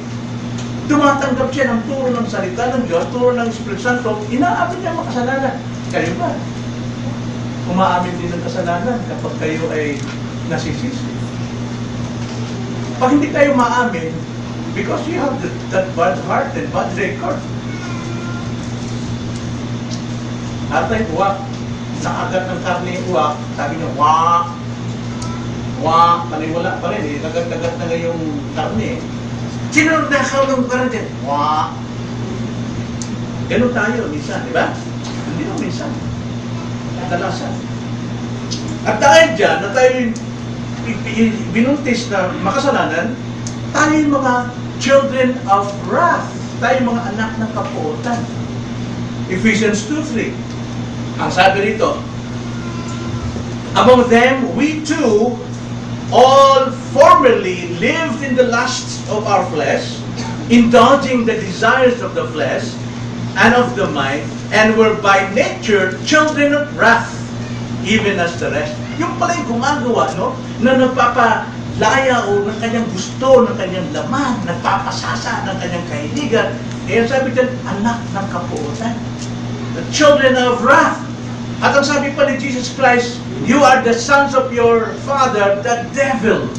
tumatanggap siya ng turo ng salita ng Diyos, turo ng Espiritu Santo, inaamin niya ang kasalanan. Kayo ba? Umaamin din ng kasalanan kapag kayo ay nasisisi. Pag hindi tayo maamin, because you have that bad heart and bad record. At ay uwak, nakagat ng karne yung uwak, sabi niya, wak, wak, paniwala pa rin eh, nagat-nagat na nga yung karne eh. Sino nakaw ng karne? Wak. Ganun tayo, minsan, di ba? Hindi na minsan. Kadalasan. At dahil dyan, na tayo binuntis na makasalanan, tayo yung mga children of wrath. Tayo yung mga anak ng kapuotan. Ephesians 2:3. Ang sabi rito, among them, we too all formerly lived in the lusts of our flesh, indulging the desires of the flesh and of the mind, and were by nature children of wrath, even as the rest. Yung pala yung gumagawa, no? Na nagpapalaya o ng kanyang gusto, ng kanyang laman, nagpapasasa ng kanyang kahiligan. Kaya sabi dyan, anak ng kapuotan. The children of wrath. At ang sabi pa ni Jesus Christ, you are the sons of your father, the devil.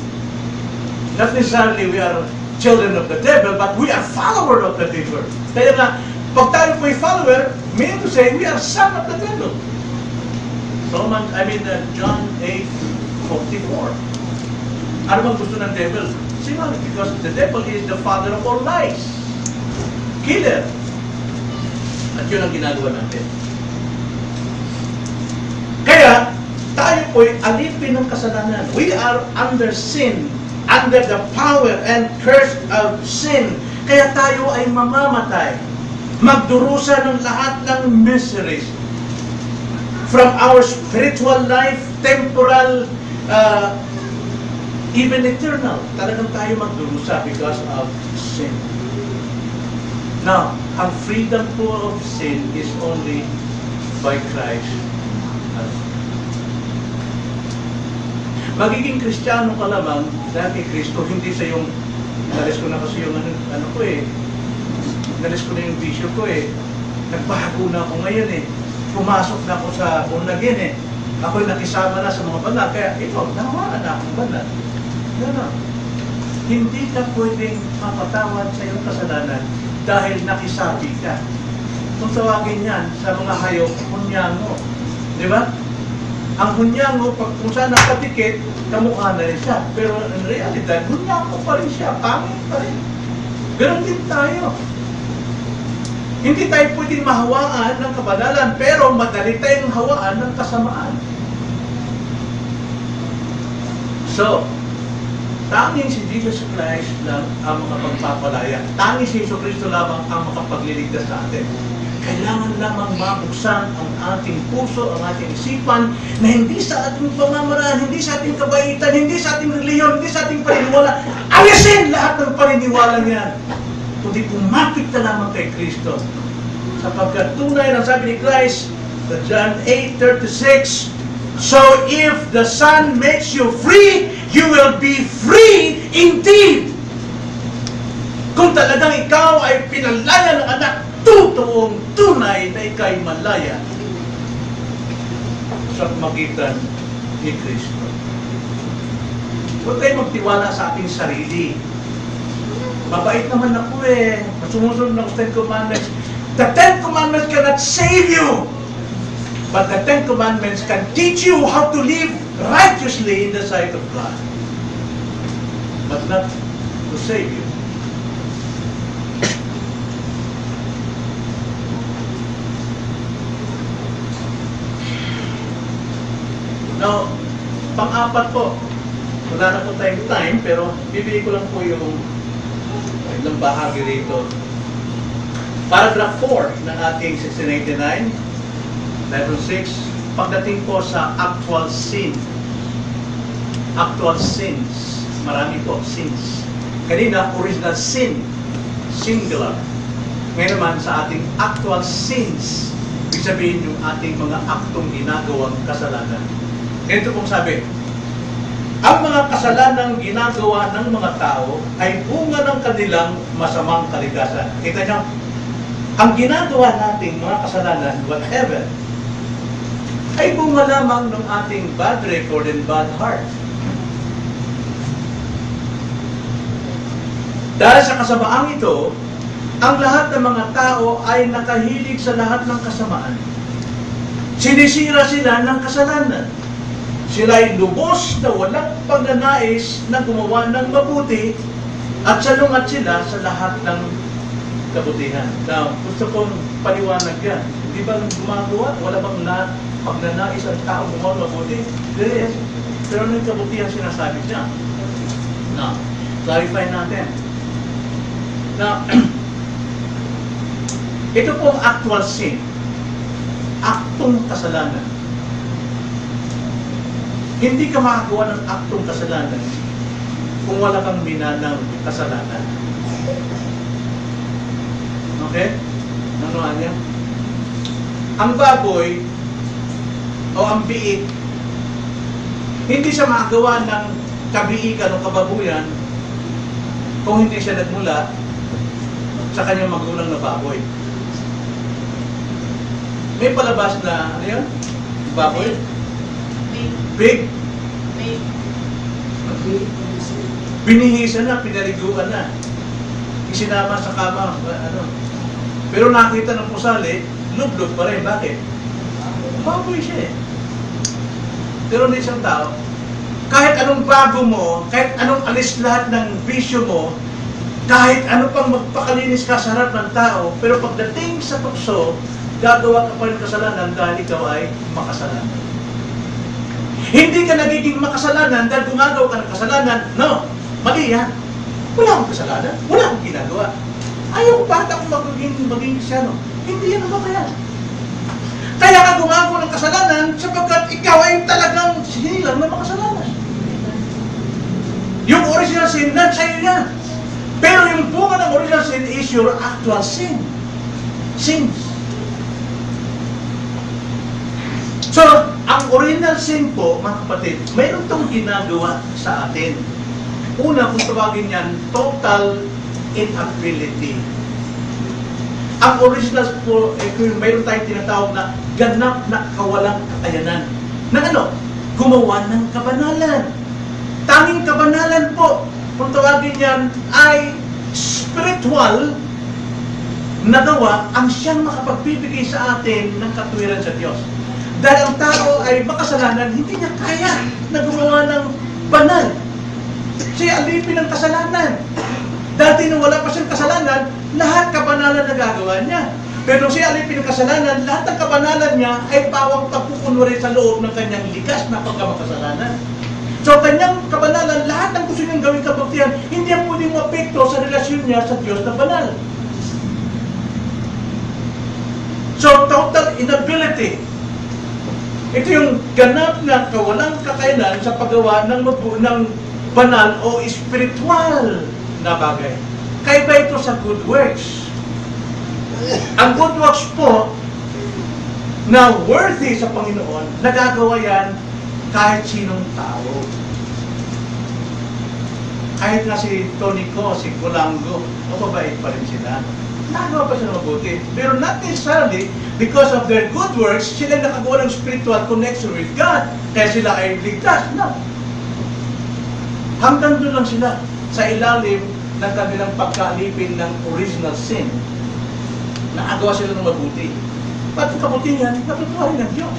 Not necessarily we are children of the devil, but we are follower of the devil. Kaya nga, pag tayo po'y follower, meaning to say, we are son of the devil. John 8:44. Ano bang gusto ng devil? Simple, because the devil is the father of all lies. Killer. At yun ang ginagawa natin. Kaya, tayo po'y alipin ng kasalanan. We are under sin, under the power and curse of sin. Kaya tayo ay mamamatay. Magdurusa ng lahat ng miseries. From our spiritual life, temporal, even eternal. Talagang tayo magdurusa because of sin. Now, ang freedom po of sin is only by Christ. Magiging Kristiyano ka lamang dahil kay Kristo, hindi sa yung, nalis ko na kasi yung nalis ko na yung bisyo ko eh. Nagbago na ako ngayon eh. Pumasok na ako sa born again eh. Ako'y nakisama na sa mga banal. Kaya ito, nawalan na akong banal. Gano'n. Hindi ka pwedeng mapatawad sa iyong kasalanan dahil nakisabi ka. Kung tawagin yan sa mga hayop, hunyango. Di ba? Ang hunyango, kung saan nakatikit, kamukha na rin siya. Pero in realidad, hunyango pa rin siya. Pangit pa rin. Gano'n din tayo. Hindi tayo pwedeng mahawaan ng kabanalan, pero madali tayong hawaan ng kasamaan. So, tanging si Jesus Christ lang ang makapagpapalaya. Tanging si Jesu Cristo lamang ang makapagliligtas sa atin. Kailangan lamang mabuksan ang ating puso, ang ating isipan, na hindi sa ating pamamaraan, hindi sa ating kabaitan, hindi sa ating reliyon, hindi sa ating paniniwala. Alisin lahat ng paniniwala niyan. Kundi pumapit na lamang kay Kristo. Sapagkat tunay na sabi ni Christ sa John 8:36, so if the Son makes you free, you will be free indeed. Kung talagang ikaw ay pinalaya ng anak, totoong tunay na ikaw'y malaya sa magitan ni Kristo. Huwag tayo magtiwala sa ating sarili. Mabait naman ako eh. Sumusunod ng Ten Commandments. The Ten Commandments cannot save you. But the Ten Commandments can teach you how to live righteously in the sight of God. But not to save you. Now, pang-apat po, wala na po tayong time, pero bibigay ko lang po yung ilang bahagi rito. Paragraph 4 ng ating 1689, level 6, pagdating po sa actual sin. Actual sins. Marami po, sins. Kanina, original sin. Singular. Ngayon naman sa ating actual sins, ibig sabihin yung ating mga aktong ginagawang kasalanan. Ito pong sabi, ang mga kasalanang ginagawa ng mga tao ay bunga ng kanilang masamang kalikasan. Kita niyo, ang ginagawa nating mga kasalanan, whatever, ay bunga lamang ng ating bad record and bad heart. Dahil sa kasamaang ito, ang lahat ng mga tao ay nakahilig sa lahat ng kasamaan. Sinisira sila ng kasalanan. Sila ay lubos na walang pagnanais na gumawa ng mabuti at salungat sila sa lahat ng kabutihan. Now, gusto kong paliwanag yan. Hindi ba gumagawa? Wala bang pagnanais ang tao gumawa ng mabuti? Yes. Pero ano yung kabutihan sinasabi niya? Now, clarify natin. Now, ito pong actual sin. Aktong kasalanan. Hindi ka makagawa ng aktong kasalanan kung wala kang minanang kasalanan. Okay? Nanuhan niya? Ang baboy o ang biik, hindi siya makagawa ng kabiikan o kababuyan kung hindi siya nagmula sa kanyang magulang na baboy. May palabas na, ano yun? Baboy? Big? Binihisan na, pinaliguan na. Isinama sa kama, ano. Pero nakita ng pusali, lublog pa rin. Bakit? Baboy siya eh. Pero na isang tao, kahit anong bago mo, kahit anong alis lahat ng bisyo mo, kahit ano pang magpakalinis ka sa harap ng tao, pero pagdating sa tukso, gagawa ka pa rin kasalanan dahil ikaw ay makasalanan. Hindi ka nagiging makasalanan dahil gumagawa ka ng kasalanan. No, mali yan. Wala akong kasalanan. Wala akong ginagawa. Ayaw ko bakit ako magiging Kristyano. Hindi yan ang kaya. Kaya ka gumagawa ng kasalanan sapagkat ikaw ay talagang sinilang na makasalanan. Yung original sin, sa'yo yan. Pero yung bunga ng original sin is your actual sin. Sins. So, ang original sin po, mga kapatid, mayroon itong ginagawa sa atin. Una, kung tawagin yan, total inability. Ang original po, mayroon tayong tinatawag na ganap na kawalang kakayanan. Na ano? Gumawa ng kabanalan. Tanging kabanalan po, kung tawagin yan, ay spiritual na gawa ang siyang makapagbibigay sa atin ng katwiran sa Diyos. Dahil ang tao ay makasalanan, hindi niya kaya na gumawa ng banal. Siya alipin ng kasalanan. Dati nung wala pa siyang kasalanan, lahat kabanalan na gagawa niya. Pero siya alipin ng kasalanan, lahat ng kabanalan niya ay pawang pagkukunwari sa loob ng kanyang likas na pagkamakasalanan. So kanyang kabanalan, lahat ng gusto niyang gawing kabutihan, hindi ang pwedeng mapekto sa relasyon niya sa Diyos na banal. So total inability. Ito yung ganap na kawalang kakayanan sa paggawa ng banal o spiritual na bagay. Kaya ba ito sa good works? Ang good works po na worthy sa Panginoon, nagagawa yan kahit sinong tao. Kahit na si Tonico, si Colango, mababait pa rin sila. Nagawa pa sila mabuti. Pero not necessarily because of their good works, sila nakagawa ng spiritual connection with God. Kaya sila ay ligtas. No. Hanggang doon lang sila sa ilalim ng kanilang pagkaalipin ng original sin. Nakagawa sila ng mabuti. Ba't ang kabutihan? Natutuwa ng Diyos.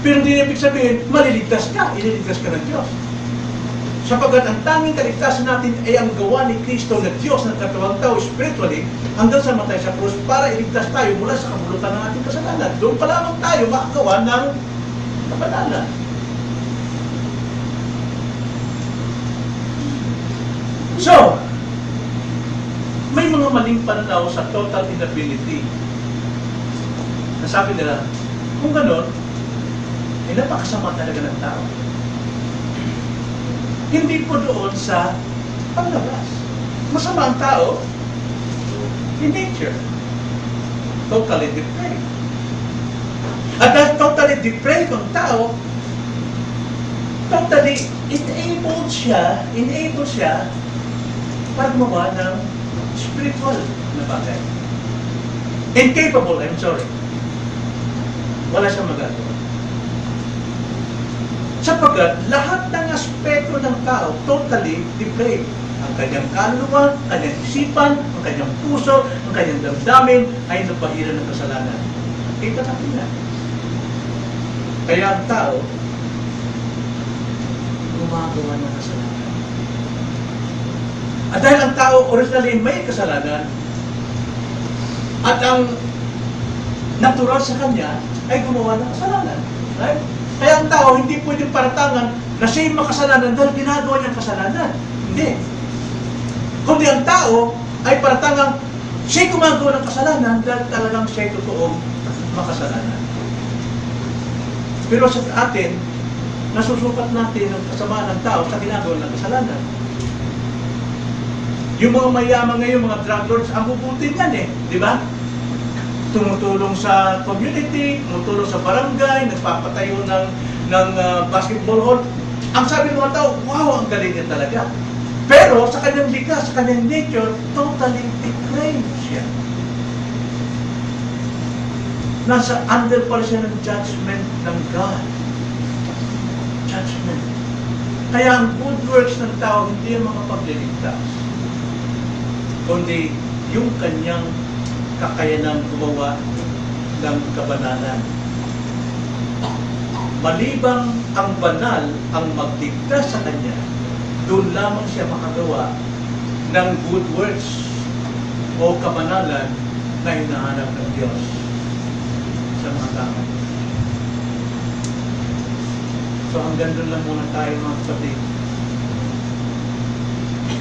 Pero hindi ibig sabihin, maliligtas ka, ililigtas ka ng Diyos. Sapagkat ang tanging kaligtasan natin ay ang gawa ni Kristo na Diyos ng katawang tao spiritually hanggang sa matay sa krus para iligtas tayo mula sa kabulutan ng ating kasalanan. Doon pa lamang tayo makagawa ng kabanalan. So, may mga maling pananaw sa total inability. Nasabi nila, kung ganon, ay napakasama talaga ng tao. Hindi po doon sa panlabas. Masama ang tao in nature. Totally depraved. At dahil totally depraved ang tao, totally enabled siya para gumawa ng spiritual na bagay. Incapable, I'm sorry. Wala siyang magagawa. Sapagkat lahat ng aspeto ng tao totally depraved. Ang kanyang kaluluwa, ang kanyang isipan, ang kanyang puso, ang kanyang damdamin ay nabahira ng kasalanan. Kita natin na. Kaya ang tao gumagawa ng kasalanan. At dahil ang tao originally may kasalanan, at ang natural sa kanya ay gumawa ng kasalanan. Right? Kaya ang tao hindi pwedeng paratangan na siya'y makasalanan dahil ginagawa niyang kasalanan. Hindi. Kundi ang tao ay paratangang siya'y gumagawa ng kasalanan dahil talagang siya'y totoong makasalanan. Pero sa atin, nasusukat natin ang kasamaan ng tao sa ginagawa ng kasalanan. Yung mga mayaman ngayon, mga drug lords, ang bubutin yan di ba? Tumutulong sa community, tumutulong sa barangay, nagpapatayo ng basketball hall. Ang sabi ng mga tao, wow, ang galing niya talaga. Pero sa kanyang likas, sa kanyang nature, totally depraved siya. Nasa under pala siya ng judgment ng God. Judgment. Kaya ang good works ng tao hindi ang mga pagliligtas, kundi yung kanyang kakayanang gumawa ng kabanalan. Malibang ang banal ang magligtas sa kanya, doon lamang siya makagawa ng good works o kabanalan na hinahanap ng Diyos sa mga tao. So hanggang doon lang muna tayo mga kapatid.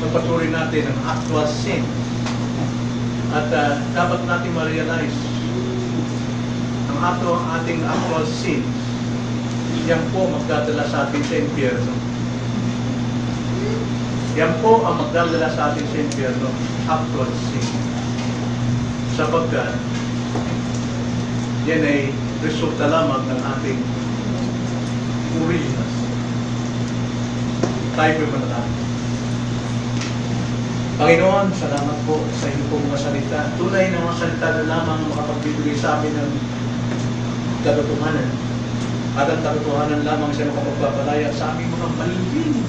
Pagpatuloy natin ang actual sin. At dapat natin ma-realize ang ating actual sin, yan po magdadala sa atin sa impyerno. Yan po ang magdadala sa atin sa impyerno, actual sin. Sapagkat yan ay resulta lamang ng ating original. Tayo po manalangin. Panginoon, salamat po sa inyo pong mga salita. Tunay na mga salita na lamang makapagbibigay sa amin ng katotohanan. At ang katotohanan lamang siya makapagpapalaya sa aming mga maling